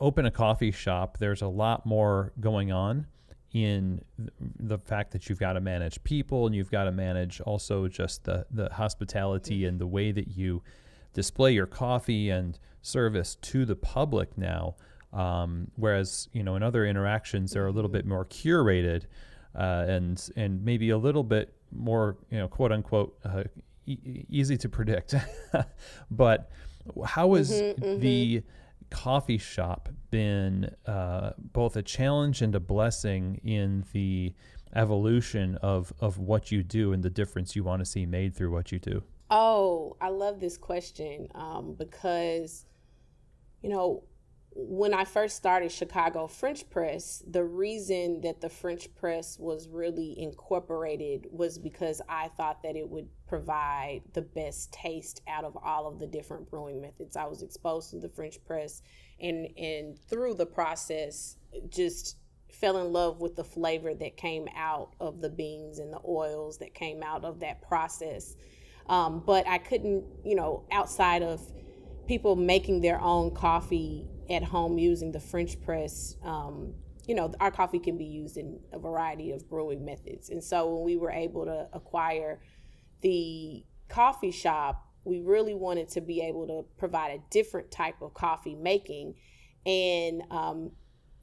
open a coffee shop, there's a lot more going on in the fact that you've got to manage people, and you've got to manage also just the hospitality and the way that you display your coffee and service to the public now. Whereas, in other interactions, they're a little bit more curated and maybe a little bit more, quote unquote, easy to predict. But how has the coffee shop been both a challenge and a blessing in the evolution of what you do and the difference you want to see made through what you do? Oh, I love this question because, when I first started Chicago French Press, the reason that the French Press was really incorporated was because I thought that it would provide the best taste out of all of the different brewing methods. I was exposed to the French Press, and through the process, just fell in love with the flavor that came out of the beans and the oils that came out of that process. But I couldn't, outside of people making their own coffee at home using the French press, our coffee can be used in a variety of brewing methods. And so when we were able to acquire the coffee shop, we really wanted to be able to provide a different type of coffee making and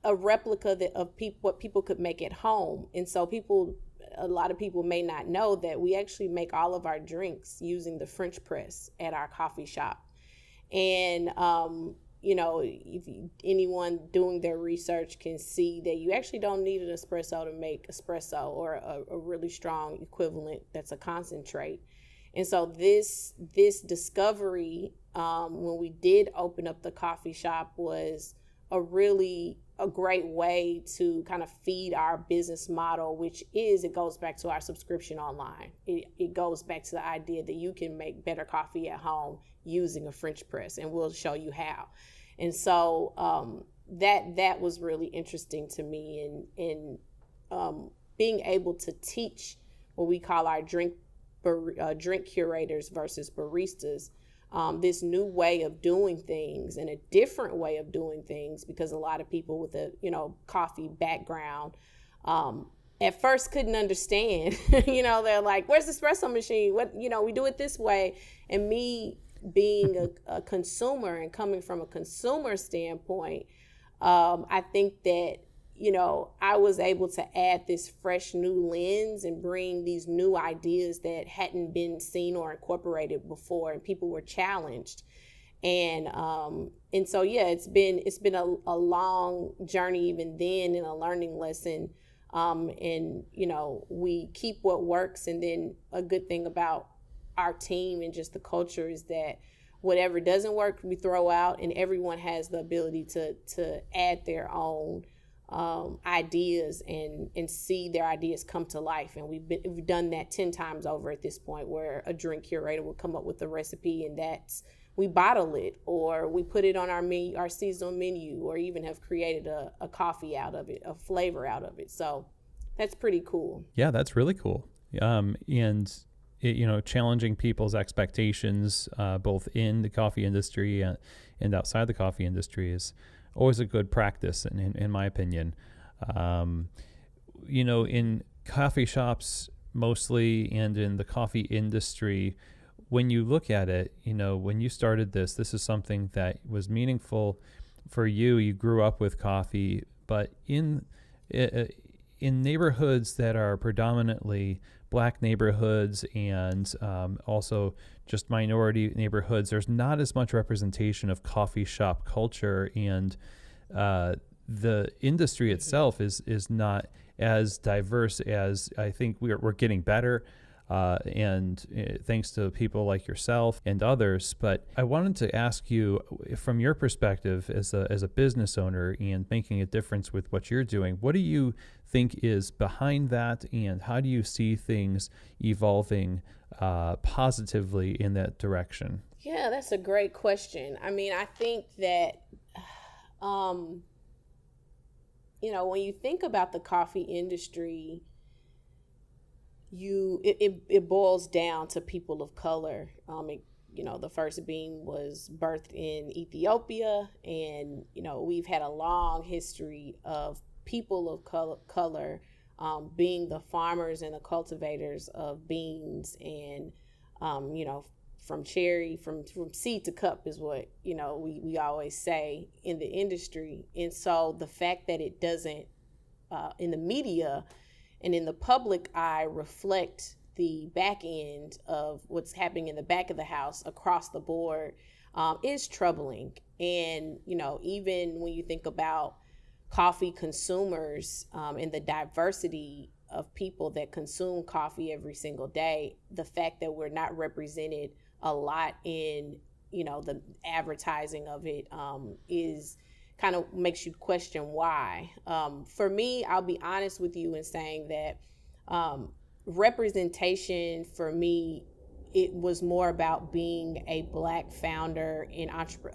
a replica of what people could make at home. And so a lot of people may not know that we actually make all of our drinks using the French press at our coffee shop. And if anyone doing their research can see that you actually don't need an espresso to make espresso, or a really strong equivalent that's a concentrate. And so this discovery, when we did open up the coffee shop, was a great way to kind of feed our business model, it goes back to our subscription online. It goes back to the idea that you can make better coffee at home using a French press, and we'll show you how. And so that was really interesting to me, in being able to teach what we call our drink curators versus baristas, this new way of doing things and a different way of doing things, because a lot of people with a coffee background at first couldn't understand. They're like, where's the espresso machine? What, we do it this way. And me being a consumer and coming from a consumer standpoint, I think that I was able to add this fresh new lens and bring these new ideas that hadn't been seen or incorporated before, and people were challenged. And so, it's been a long journey even then, and a learning lesson. And we keep what works. And then a good thing about our team and just the culture is that whatever doesn't work, we throw out, and everyone has the ability to add their own ideas and see their ideas come to life. And we've done that 10 times over at this point, where a drink curator will come up with a recipe, and we bottle it, or we put it on our menu, our seasonal menu, or even have created a coffee out of it, a flavor out of it. So that's pretty cool. Yeah, that's really cool. And challenging people's expectations, both in the coffee industry and outside the coffee industry, is always a good practice, in my opinion. In coffee shops mostly, and in the coffee industry, when you look at it, when you started this is something that was meaningful for you. You grew up with coffee, but in neighborhoods that are predominantly Black neighborhoods, and also just minority neighborhoods, there's not as much representation of coffee shop culture, and the industry itself is not as diverse as I think we're getting better, and thanks to people like yourself and others. But I wanted to ask you, from your perspective as a business owner and making a difference with what you're doing, what do you think is behind that, and how do you see things evolving positively in that direction? Yeah, that's a great question. I mean, I think that when you think about the coffee industry, it boils down to people of color. The first bean was birthed in Ethiopia, and we've had a long history of people of color being the farmers and the cultivators of beans, and from cherry, from seed to cup is what we always say in the industry. And so the fact that it doesn't in the media and in the public eye reflect the back end of what's happening in the back of the house across the board is troubling. And even when you think about coffee consumers and the diversity of people that consume coffee every single day, the fact that we're not represented a lot in the advertising of it is kind of makes you question why. For me, I'll be honest with you in saying that representation for me, it was more about being a Black founder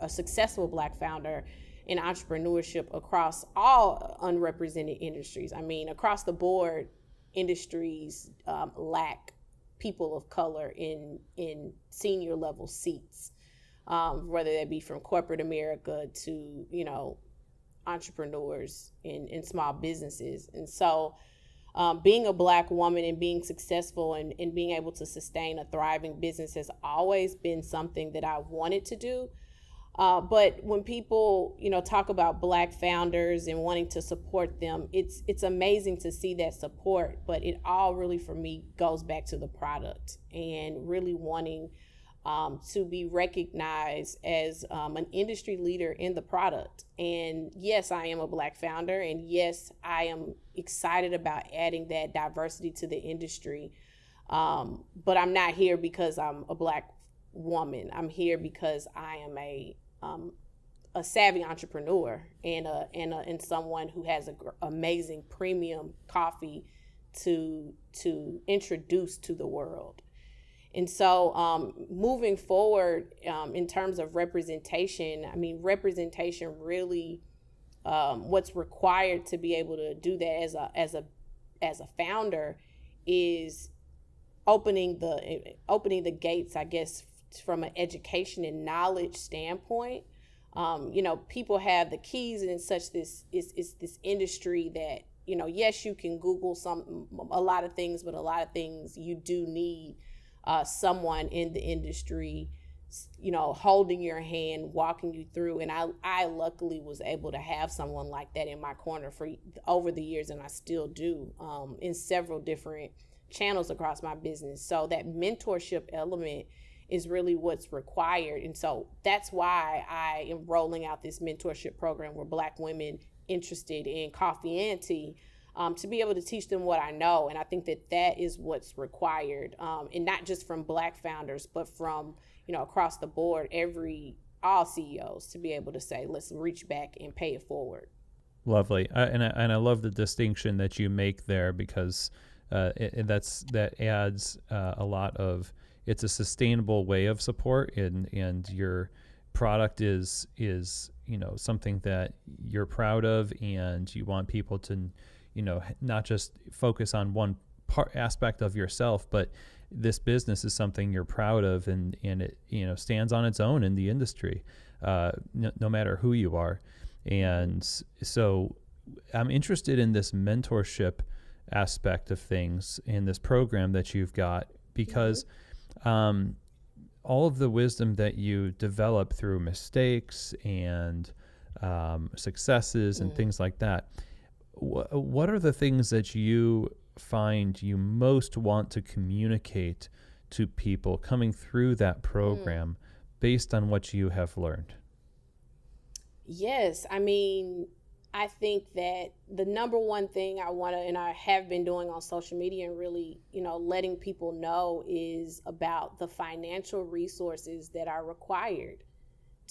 a successful Black founder in entrepreneurship across all unrepresented industries. I mean, across the board, industries lack people of color in senior level seats, whether that be from corporate America to entrepreneurs in small businesses. And so being a Black woman and being successful and being able to sustain a thriving business has always been something that I wanted to do. But when people, talk about Black founders and wanting to support them, it's amazing to see that support. But it all really, for me, goes back to the product and really wanting to be recognized as an industry leader in the product. And yes, I am a Black founder, and yes, I am excited about adding that diversity to the industry. But I'm not here because I'm a Black woman. I'm here because I am a savvy entrepreneur and someone who has an amazing premium coffee to introduce to the world. And so moving forward in terms of representation, representation really what's required to be able to do that as a founder is opening the gates, I guess, from an education and knowledge standpoint. People have the keys, and such. This is this industry that, yes, you can Google a lot of things, but a lot of things you do need someone in the industry, holding your hand, walking you through. And I luckily was able to have someone like that in my corner for over the years, and I still do in several different channels across my business. So that mentorship element is really what's required. And so that's why I am rolling out this mentorship program where Black women interested in coffee and tea, to be able to teach them what I know. And I think that is what's required, and not just from Black founders, but from, across the board, all CEOs, to be able to say, let's reach back and pay it forward. Lovely. And I love the distinction that you make there, because that adds a lot of, it's a sustainable way of support, and your product is something that you're proud of, and you want people to not just focus on one aspect of yourself, but this business is something you're proud of, and it stands on its own in the industry, no matter who you are. And so I'm interested in this mentorship aspect of things in this program that you've got, because all of the wisdom that you develop through mistakes and successes and things like that, what are the things that you find you most want to communicate to people coming through that program based on what you have learned? Yes, I think that the number one thing I want to, and I have been doing on social media and really, letting people know, is about the financial resources that are required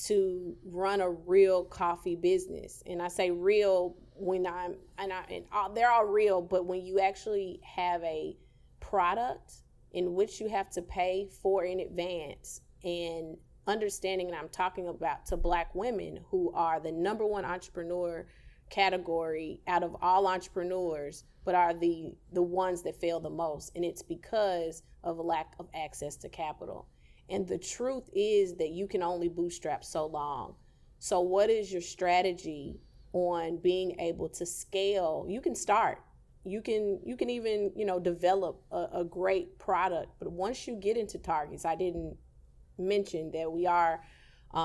to run a real coffee business. And I say real when they're all real, but when you actually have a product in which you have to pay for in advance, and understanding, and I'm talking about to Black women who are the number one entrepreneur category out of all entrepreneurs, but are the ones that fail the most. And it's because of a lack of access to capital. And the truth is that you can only bootstrap so long. So what is your strategy on being able to scale? You can start. You can even, develop a great product. But once you get into targets, I didn't mention that we are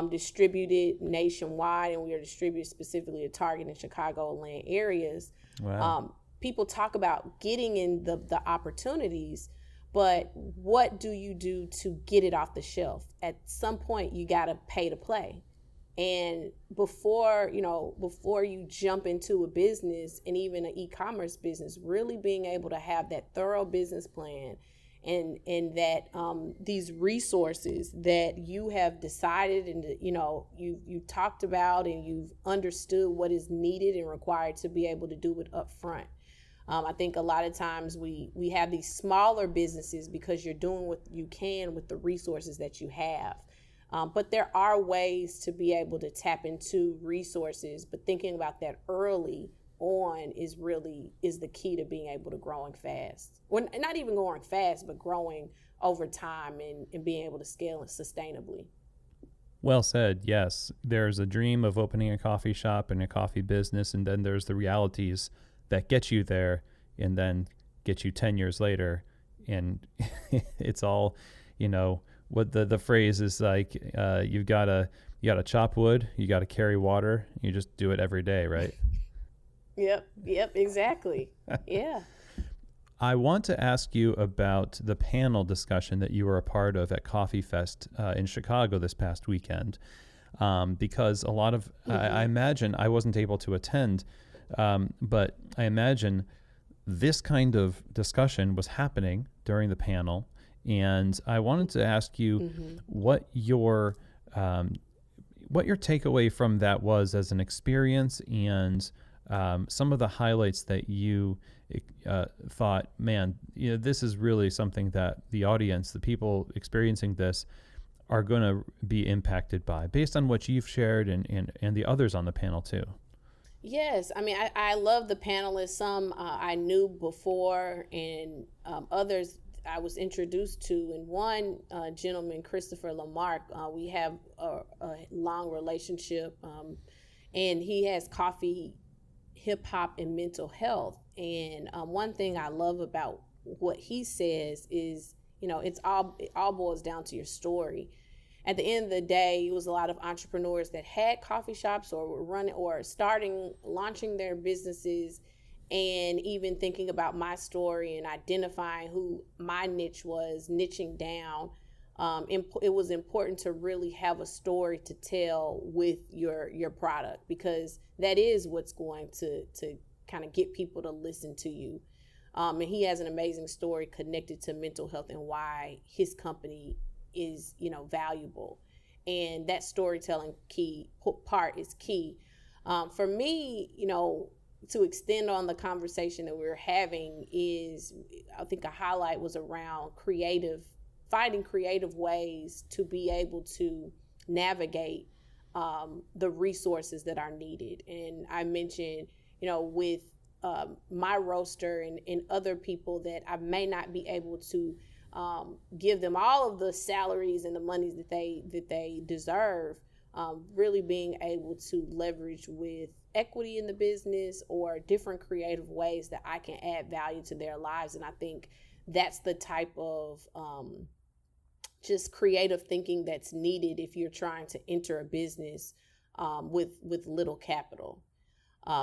distributed nationwide, and we are distributed specifically to Target and Chicagoland areas. Wow. People talk about getting in the opportunities, but what do you do to get it off the shelf? At some point, you got to pay to play. And before you jump into a business, and even an e-commerce business, really being able to have that thorough business plan, and that these resources that you have decided, and you talked about, and you've understood what is needed and required to be able to do it up front. I think a lot of times we have these smaller businesses because you're doing what you can with the resources that you have. But there are ways to be able to tap into resources, but thinking about that early on is the key to being able to growing fast. Well, not even growing fast, but growing over time and being able to scale it sustainably. Well said. Yes. There's a dream of opening a coffee shop and a coffee business, and then there's the realities that get you there and then get you 10 years later. And it's all, what the phrase is like, you gotta chop wood, you gotta carry water, you just do it every day, right? Yep, exactly. Yeah. I want to ask you about the panel discussion that you were a part of at Coffee Fest in Chicago this past weekend, because a lot of, I imagine, I wasn't able to attend, but I imagine this kind of discussion was happening during the panel, and I wanted to ask you what your takeaway from that was as an experience, and some of the highlights that you thought, man, this is really something that the audience, the people experiencing this, are going to be impacted by, based on what you've shared and the others on the panel too. Yes, I mean, I love the panelists. Some I knew before, and others I was introduced to. And one gentleman, Christopher Lamarck, we have a long relationship, and he has coffee, hip hop, and mental health. And one thing I love about what he says is, it all boils down to your story. At the end of the day, it was a lot of entrepreneurs that had coffee shops or were running or launching their businesses, and even thinking about my story and identifying who my niche was, niching down. It was important to really have a story to tell with your product, because that is what's going to kind of get people to listen to you. And he has an amazing story connected to mental health and why his company is, valuable. And that storytelling part is key. For me, to extend on the conversation that we were having is, I think a highlight was around finding creative ways to be able to navigate the resources that are needed. And I mentioned, with my roaster and other people, that I may not be able to give them all of the salaries and the monies that they deserve, really being able to leverage with equity in the business or different creative ways that I can add value to their lives. And I think that's the type of just creative thinking that's needed if you're trying to enter a business with little capital.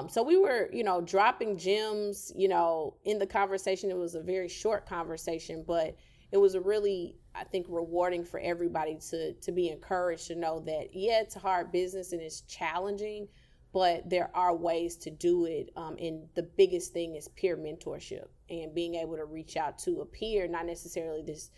So we were, dropping gems, in the conversation. It was a very short conversation, but it was a really, I think, rewarding for everybody to be encouraged to know that, it's a hard business and it's challenging, but there are ways to do it. And the biggest thing is peer mentorship and being able to reach out to a peer, not necessarily this,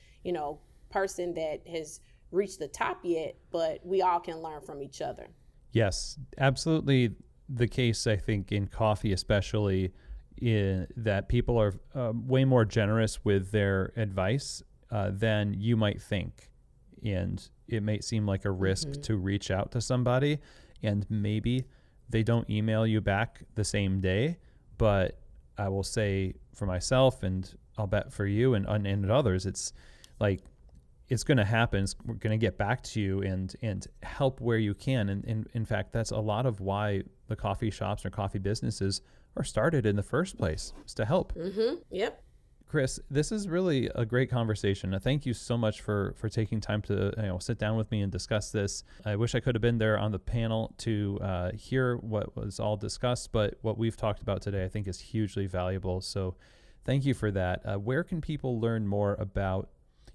person that has reached the top yet, but we all can learn from each other. Yes, absolutely. The case, I think, in coffee especially, in that people are way more generous with their advice than you might think. And it may seem like a risk to reach out to somebody, and maybe they don't email you back the same day. But I will say for myself, and I'll bet for you and others, it's like, it's going to happen. We're going to get back to you and help where you can. And in fact, that's a lot of why the coffee shops or coffee businesses are started in the first place, is to help. Yep. Kris, this is really a great conversation. Thank you so much for taking time to sit down with me and discuss this. I wish I could have been there on the panel to hear what was all discussed, but what we've talked about today I think is hugely valuable. So thank you for that. Where can people learn more about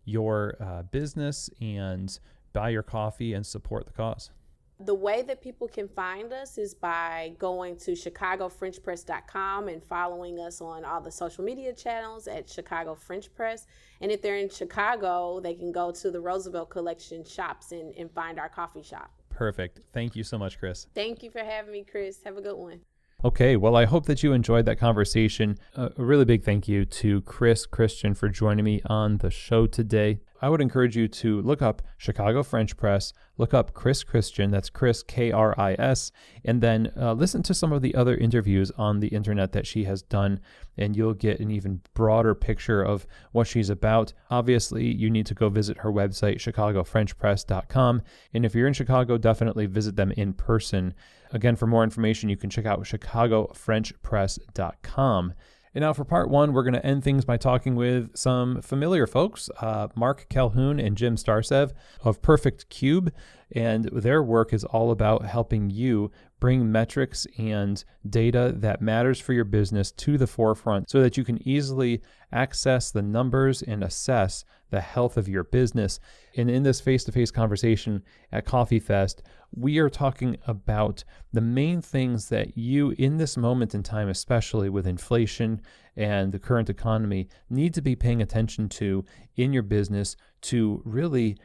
your business and buy your coffee and support the cause? The way that people can find us is by going to chicagofrenchpress.com and following us on all the social media channels at Chicago French Press. And if they're in Chicago, they can go to the Roosevelt Collection shops and find our coffee shop. Perfect. Thank you so much, Kris. Thank you for having me, Kris. Have a good one. Okay, well, I hope that you enjoyed that conversation. A really big thank you to Kris Christian for joining me on the show today. I would encourage you to look up Chicago French Press, look up Kris Christian, that's Kris, Kris, and then listen to some of the other interviews on the internet that she has done, and you'll get an even broader picture of what she's about. Obviously, you need to go visit her website, chicagofrenchpress.com, and if you're in Chicago, definitely visit them in person. Again, for more information, you can check out chicagofrenchpress.com. And now for part one, we're going to end things by talking with some familiar folks, Mark Calhoun and Jim Starsev of Perfect Cube. And their work is all about helping you bring metrics and data that matters for your business to the forefront so that you can easily access the numbers and assess the health of your business. And in this face-to-face conversation at Coffee Fest, we are talking about the main things that you, in this moment in time, especially with inflation and the current economy, need to be paying attention to in your business to really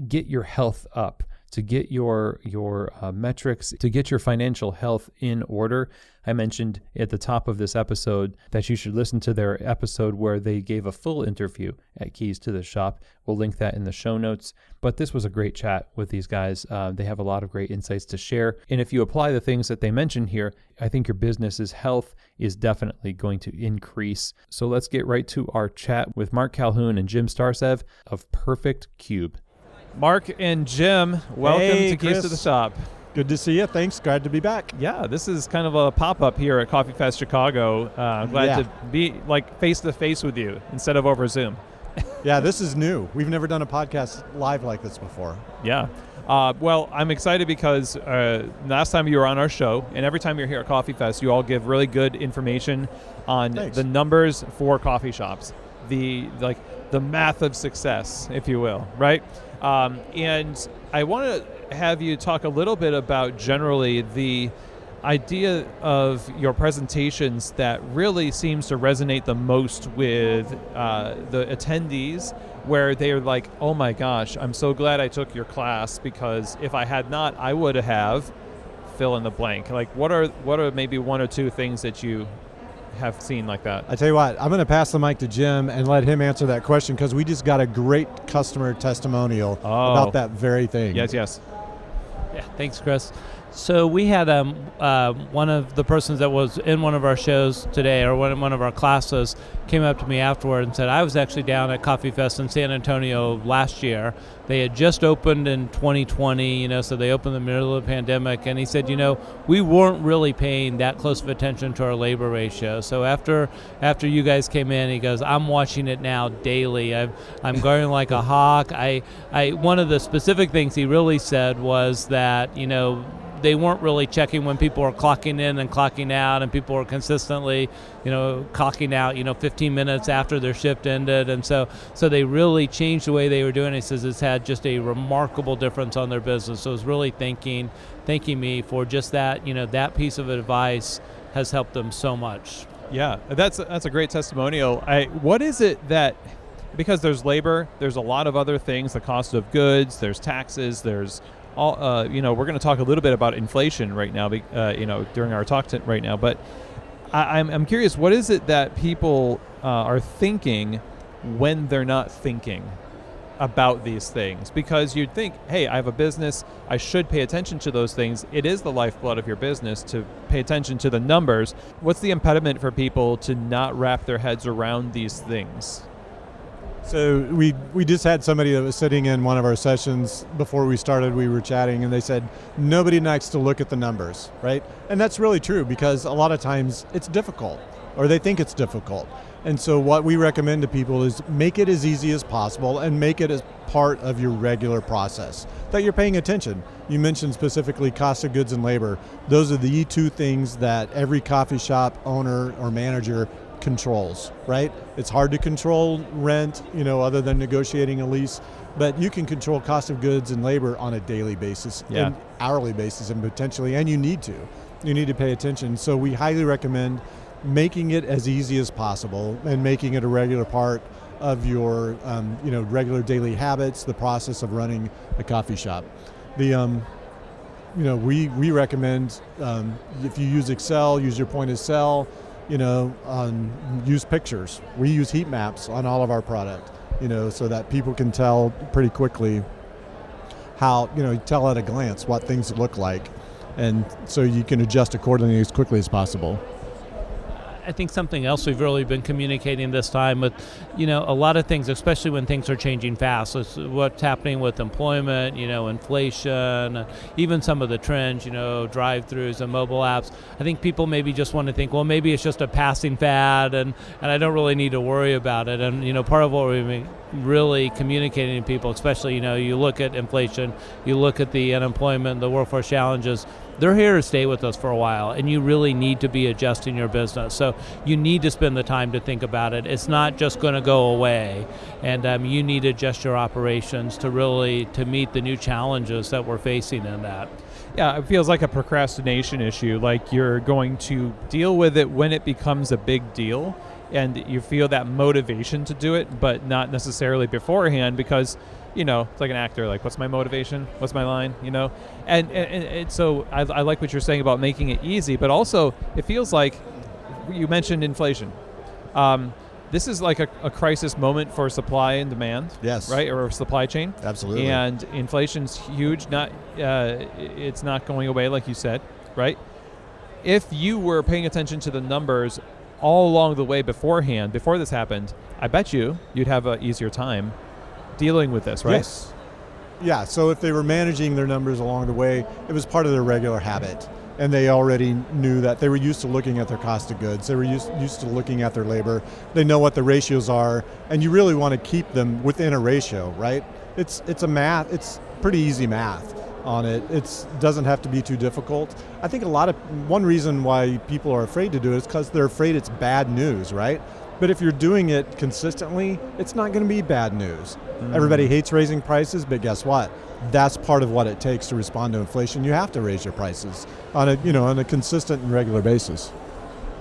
get your health up, to get your metrics, to get your financial health in order. I mentioned at the top of this episode that you should listen to their episode where they gave a full interview at Keys to the Shop. We'll link that in the show notes. But this was a great chat with these guys. They have a lot of great insights to share. And if you apply the things that they mentioned here, I think your business's health is definitely going to increase. So let's get right to our chat with Mark Calhoun and Jim Starsev of Perfect Cube. Mark and Jim, welcome to Keys Chris. to the Shop. Good to see you. Thanks. Glad to be back. Yeah, this is kind of a pop-up here at Coffee Fest Chicago. Glad to be like face-to-face with you instead of over Zoom. Yeah, this is new. We've never done a podcast live like this before. Yeah. Well, I'm excited because last time you were on our show, and every time you're here at Coffee Fest, you all give really good information on the numbers for coffee shops, the math of success, if you will, right? And I want to have you talk a little bit about generally the idea of your presentations that really seems to resonate the most with the attendees, where they're like, oh my gosh, I'm so glad I took your class, because if I had not, I would have fill in the blank. Like, what are maybe one or two things that you have seen like that? I tell you what, I'm going to pass the mic to Jim and let him answer that question, because we just got a great customer testimonial about that very thing. Yes. Yeah, thanks, Chris. So we had one of the persons that was in one of our shows today, or one of our classes, came up to me afterward and said, I was actually down at Coffee Fest in San Antonio last year. They had just opened in 2020, so they opened in the middle of the pandemic. And he said, we weren't really paying that close of attention to our labor ratio. So after you guys came in, he goes, I'm watching it now daily. I'm going like a hawk. One of the specific things he really said was that, they weren't really checking when people were clocking in and clocking out, and people were consistently, clocking out, 15 minutes after their shift ended. And so they really changed the way they were doing it. He says it's had just a remarkable difference on their business. So it's really thanking me for just that, that piece of advice has helped them so much. Yeah, that's a great testimonial. What is it that, because there's labor, there's a lot of other things, the cost of goods, there's taxes, there's all, we're going to talk a little bit about inflation right now, during our talk right now. But I'm curious, what is it that people are thinking when they're not thinking about these things? Because you'd think, hey, I have a business, I should pay attention to those things. It is the lifeblood of your business to pay attention to the numbers. What's the impediment for people to not wrap their heads around these things? So we just had somebody that was sitting in one of our sessions before we started. We were chatting, and they said nobody likes to look at the numbers, right? And that's really true, because a lot of times it's difficult, or they think it's difficult. And so what we recommend to people is make it as easy as possible and make it as part of your regular process, that you're paying attention. You mentioned specifically cost of goods and labor. Those are the two things that every coffee shop owner or manager controls, right? It's hard to control rent, other than negotiating a lease, but you can control cost of goods and labor on a daily basis, and hourly basis, and potentially, and you need to pay attention. So we highly recommend making it as easy as possible and making it a regular part of your, regular daily habits, the process of running a coffee shop. We recommend, if you use Excel, use your point of sale, use pictures. We use heat maps on all of our product. so that people can tell pretty quickly how, you tell at a glance what things look like, and so you can adjust accordingly as quickly as possible. I think something else we've really been communicating this time with, a lot of things, especially when things are changing fast. It's what's happening with employment, inflation, even some of the trends, drive-throughs and mobile apps. I think people maybe just want to think, well, maybe it's just a passing fad and I don't really need to worry about it. And, part of what we've been really communicating to people, especially, you look at inflation, you look at the unemployment, the workforce challenges, they're here to stay with us for a while, and you really need to be adjusting your business. So you need to spend the time to think about it. It's not just going to go away, and you need to adjust your operations to meet the new challenges that we're facing in that. Yeah, it feels like a procrastination issue, like you're going to deal with it when it becomes a big deal, and you feel that motivation to do it, but not necessarily beforehand, because it's like an actor, like, what's my motivation? What's my line? And so I like what you're saying about making it easy, but also it feels like you mentioned inflation. This is like a crisis moment for supply and demand. Yes. Right? Or supply chain. Absolutely. And inflation's huge. It's not going away, like you said, right? If you were paying attention to the numbers all along the way beforehand, before this happened, I bet you'd have an easier time dealing with this, right? Yes. Yeah, so if they were managing their numbers along the way, it was part of their regular habit. And they already knew that. They were used to looking at their cost of goods. They were used to looking at their labor. They know what the ratios are, and you really want to keep them within a ratio, right? It's pretty easy math on it. It doesn't have to be too difficult. I think one reason why people are afraid to do it is because they're afraid it's bad news, right? But if you're doing it consistently, it's not going to be bad news. Everybody hates raising prices, but guess what? That's part of what it takes to respond to inflation. You have to raise your prices on a consistent and regular basis.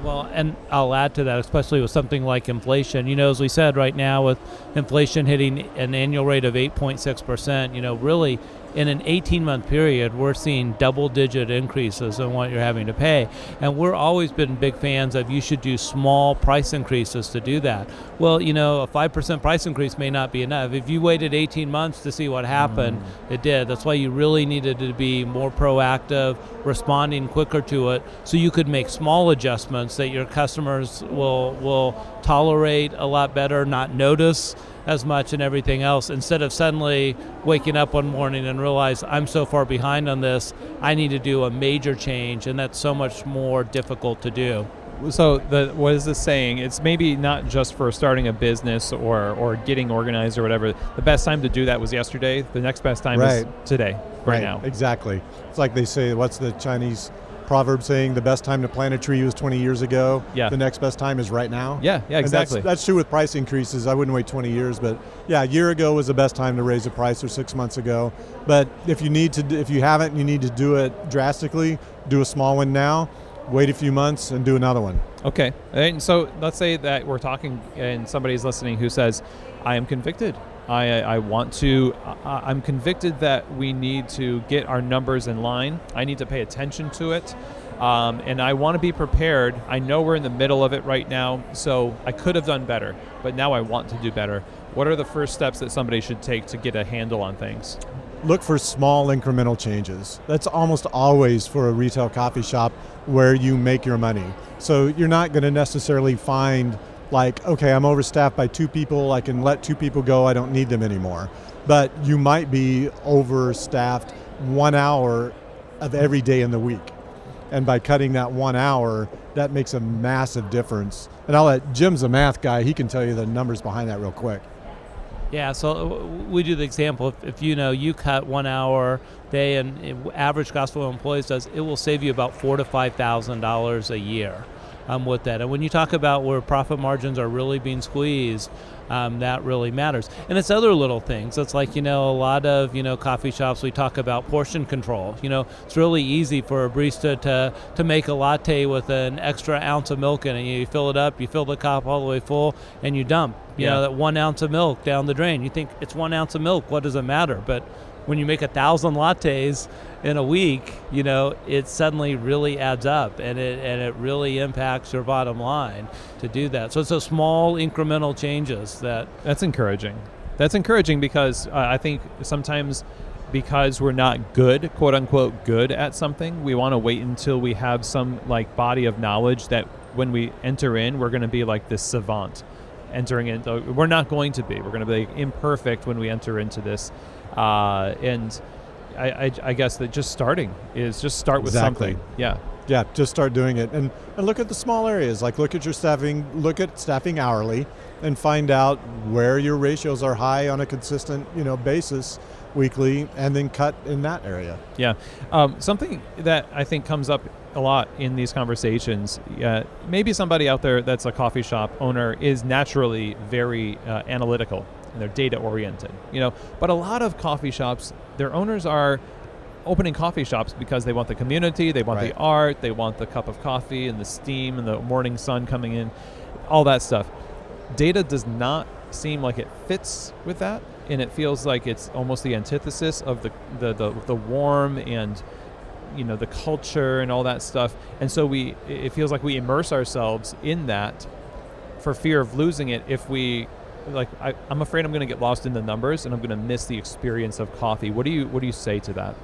Well, and I'll add to that, especially with something like inflation. As we said, right now with inflation hitting an annual rate of 8.6%, really in an 18-month period, we're seeing double-digit increases in what you're having to pay. And we're always been big fans of you should do small price increases to do that. Well, a 5% price increase may not be enough. If you waited 18 months to see what happened, it did. That's why you really needed to be more proactive, responding quicker to it, so you could make small adjustments that your customers will tolerate a lot better, not notice as much and everything else, instead of suddenly waking up one morning and realize I'm so far behind on this, I need to do a major change, and that's so much more difficult to do. So what is this saying? It's maybe not just for starting a business or getting organized or whatever. The best time to do that was yesterday. The next best time is today, right now. Exactly. It's like they say, what's the Chinese proverb saying? The best time to plant a tree was 20 years ago. Yeah. The next best time is right now. Yeah, exactly. And that's true with price increases. I wouldn't wait 20 years, but yeah, a year ago was the best time to raise a price, or 6 months ago. But if you haven't, you need to do it drastically. Do a small one now. Wait a few months and do another one. Okay. And so let's say that we're talking and somebody's listening who says, I am convicted. I'm convicted that we need to get our numbers in line. I need to pay attention to it. And I want to be prepared. I know we're in the middle of it right now, so I could have done better, but now I want to do better. What are the first steps that somebody should take to get a handle on things? Look for small incremental changes. That's almost always for a retail coffee shop where you make your money. So you're not going to necessarily find like, okay, I'm overstaffed by 2 people, I can let 2 people go, I don't need them anymore. But you might be overstaffed 1 hour of every day in the week. And by cutting that 1 hour, that makes a massive difference. And I'll let Jim's a math guy, he can tell you the numbers behind that real quick. Yeah, so we do the example, if you cut 1 hour a day and average cost for employees does, it will save you about $4,000 to $5,000 a year. With that. And when you talk about where profit margins are really being squeezed, that really matters. And it's other little things. It's like, a lot of, coffee shops, we talk about portion control. It's really easy for a barista to make a latte with an extra ounce of milk in it. You fill it up, you fill the cup all the way full, and you dump, that 1 ounce of milk down the drain. You think it's 1 ounce of milk, what does it matter? But when you make 1,000 lattes in a week, it suddenly really adds up, and it really impacts your bottom line to do that. So it's those small incremental changes That's encouraging. That's encouraging because I think sometimes because we're not good, quote unquote, good at something, we want to wait until we have some like body of knowledge that when we enter in, we're going to be like this savant entering in. We're not going to be. We're going to be imperfect when we enter into this. And I guess that just start with something. Yeah. Yeah, just start doing it. And look at the small areas, like look at your staffing, look at staffing hourly and find out where your ratios are high on a consistent, basis weekly, and then cut in that area. Yeah. Something that I think comes up a lot in these conversations, maybe somebody out there that's a coffee shop owner is naturally very analytical and they're data oriented, but a lot of coffee shops, their owners are opening coffee shops because they want the community, they want the art, they want the cup of coffee and the steam and the morning sun coming in, all that stuff. Data does not seem like it fits with that, and it feels like it's almost the antithesis of the warm and the culture and all that stuff. And so it feels like we immerse ourselves in that for fear of losing it if we I'm afraid I'm going to get lost in the numbers and I'm going to miss the experience of coffee. What do you say to that?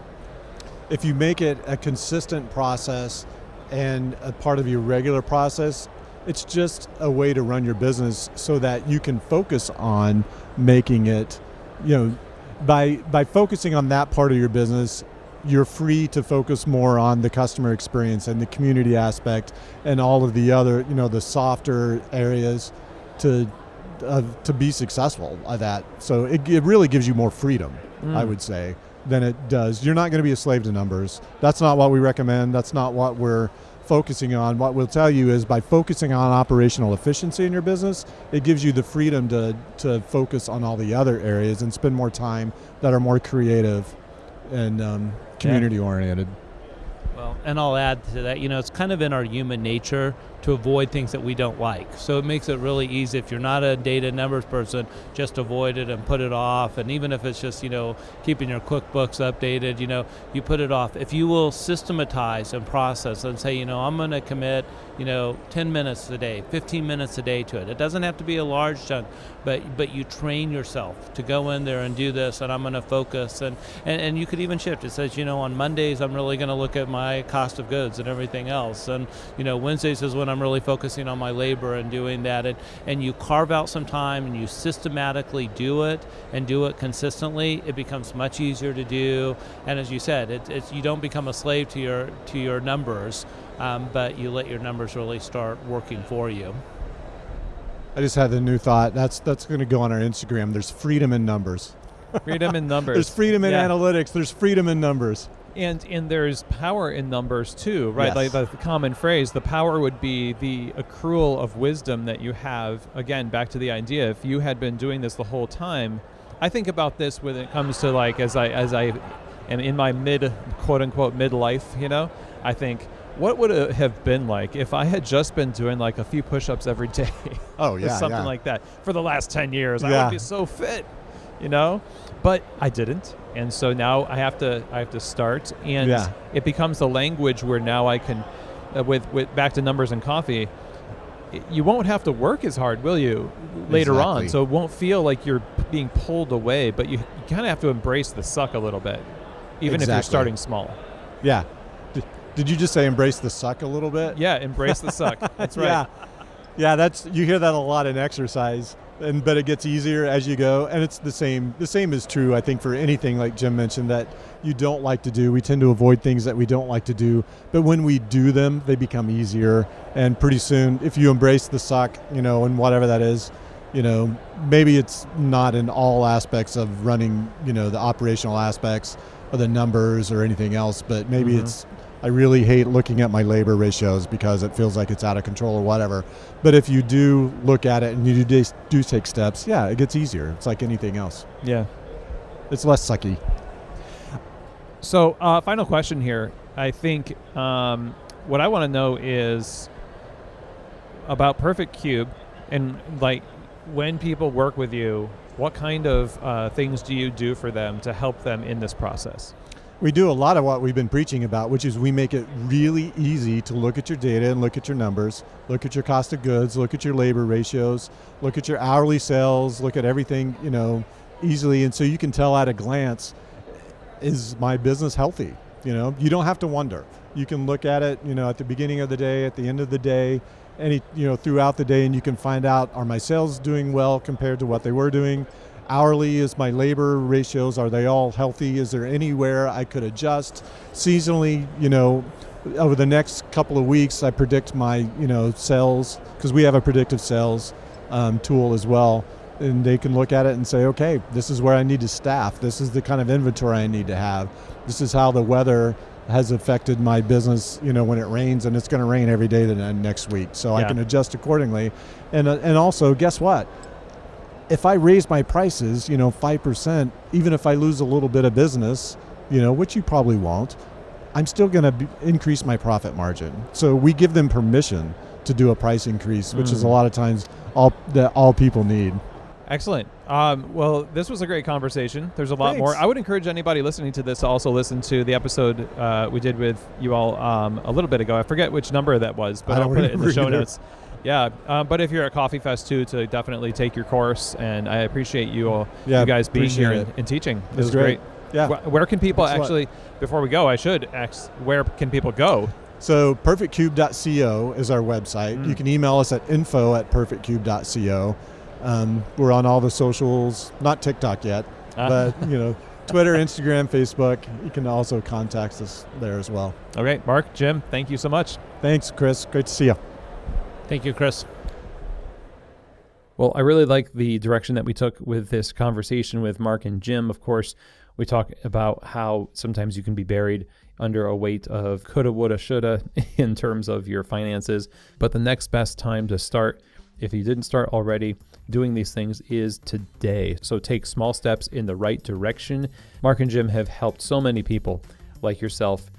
If you make it a consistent process and a part of your regular process, it's just a way to run your business so that you can focus on making it, by focusing on that part of your business, you're free to focus more on the customer experience and the community aspect and all of the other, the softer areas to be successful at that. So it really gives you more freedom, I would say, than it does. You're not going to be a slave to numbers. That's not what we recommend. That's not what we're focusing on. What we'll tell you is by focusing on operational efficiency in your business, it gives you the freedom to focus on all the other areas and spend more time that are more creative and community oriented. Well, and I'll add to that, it's kind of in our human nature to avoid things that we don't like. So it makes it really easy if you're not a data numbers person, just avoid it and put it off. And even if it's just, keeping your QuickBooks updated, you put it off. If you will systematize and process and say, I'm going to commit, 10 minutes a day, 15 minutes a day to it. It doesn't have to be a large chunk, but you train yourself to go in there and do this, and I'm going to focus. And you could even shift. It says, on Mondays, I'm really going to look at my cost of goods and everything else. And, Wednesdays is when I'm really focusing on my labor and doing that. And you carve out some time and you systematically do it and do it consistently. It becomes much easier to do. And as you said, it's you don't become a slave to your numbers, but you let your numbers really start working for you. I just had the new thought. That's going to go on our Instagram. There's freedom in numbers. Freedom in numbers. There's freedom in analytics. There's freedom in numbers. And there's power in numbers too, right? Yes. Like the common phrase, the power would be the accrual of wisdom that you have. Again, back to the idea, if you had been doing this the whole time, I think about this when it comes to as I am in my quote unquote midlife, I think, what would it have been like if I had just been doing a few push-ups every day? Oh yeah, something like that for the last 10 years. I would be so fit, but I didn't. And so now I have to start, and it becomes the language where now I can, with back to numbers and coffee, you won't have to work as hard, will you, later on? So it won't feel like you're being pulled away, but you kind of have to embrace the suck a little bit, even if you're starting small. Yeah. Did you just say embrace the suck a little bit? Yeah, embrace the suck. That's right. Yeah, you hear that a lot in exercise. But it gets easier as you go, and it's the same. The same is true, I think, for anything like Jim mentioned that you don't like to do. We tend to avoid things that we don't like to do, but when we do them, they become easier. And pretty soon, if you embrace the suck, and whatever that is, maybe it's not in all aspects of running, the operational aspects or the numbers or anything else, but maybe it's, I really hate looking at my labor ratios because it feels like it's out of control or whatever. But if you do look at it and you do take steps, it gets easier. It's like anything else. Yeah. It's less sucky. So final question here. I think what I want to know is about Perfect Cube, and when people work with you, what kind of things do you do for them to help them in this process? We do a lot of what we've been preaching about, which is we make it really easy to look at your data and look at your numbers, look at your cost of goods, look at your labor ratios, look at your hourly sales, look at everything, easily. And so you can tell at a glance, is my business healthy? You don't have to wonder. You can look at it, at the beginning of the day, at the end of the day, throughout the day, and you can find out, are my sales doing well compared to what they were doing? Hourly, is my labor ratios, are they all healthy? Is there anywhere I could adjust? Seasonally, over the next couple of weeks, I predict my, sales, because we have a predictive sales tool as well. And they can look at it and say, okay, this is where I need to staff. This is the kind of inventory I need to have. This is how the weather has affected my business, when it rains, and it's going to rain every day next week. So I can adjust accordingly. And also, guess what? If I raise my prices, 5%, even if I lose a little bit of business, which you probably won't, I'm still going to increase my profit margin. So we give them permission to do a price increase, which is a lot of times all people need. Excellent. Well, this was a great conversation. There's a lot more. I would encourage anybody listening to this to also listen to the episode we did with you all a little bit ago. I forget which number that was, but I'll put it in the show notes. Yeah, but if you're at Coffee Fest too, to definitely take your course, and I appreciate you guys being here and teaching. This is great. Yeah. Where can people before we go, I should ask, where can people go? So perfectcube.co is our website. You can email us at info@perfectcube.co. We're on all the socials, not TikTok yet, but Twitter, Instagram, Facebook. You can also contact us there as well. Okay, Mark, Jim, thank you so much. Thanks, Chris. Great to see you. Thank you, Chris. Well, I really like the direction that we took with this conversation with Mark and Jim. Of course, we talk about how sometimes you can be buried under a weight of coulda, woulda, shoulda in terms of your finances. But the next best time to start, if you didn't start already doing these things, is today. So take small steps in the right direction. Mark and Jim have helped so many people like yourself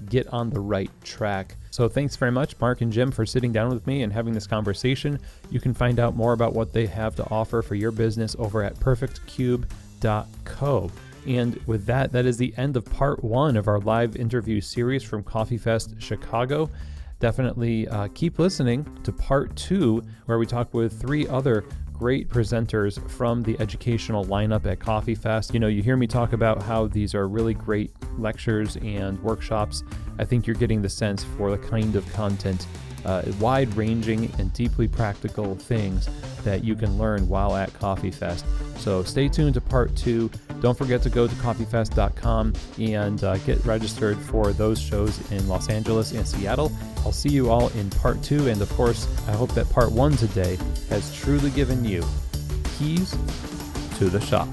get on the right track. So thanks very much, Mark and Jim, for sitting down with me and having this conversation. You can find out more about what they have to offer for your business over at perfectcube.co. And with that, that is the end of part 1 of our live interview series from Coffee Fest Chicago. Definitely keep listening to part 2, where we talk with 3 other great presenters from the educational lineup at Coffee Fest. You hear me talk about how these are really great lectures and workshops. I think you're getting the sense for the kind of content, wide-ranging and deeply practical things that you can learn while at Coffee Fest. So stay tuned to part 2. Don't forget to go to coffeefest.com and get registered for those shows in Los Angeles and Seattle. I'll see you all in part 2. And of course, I hope that part 1 today has truly given you keys to the shop.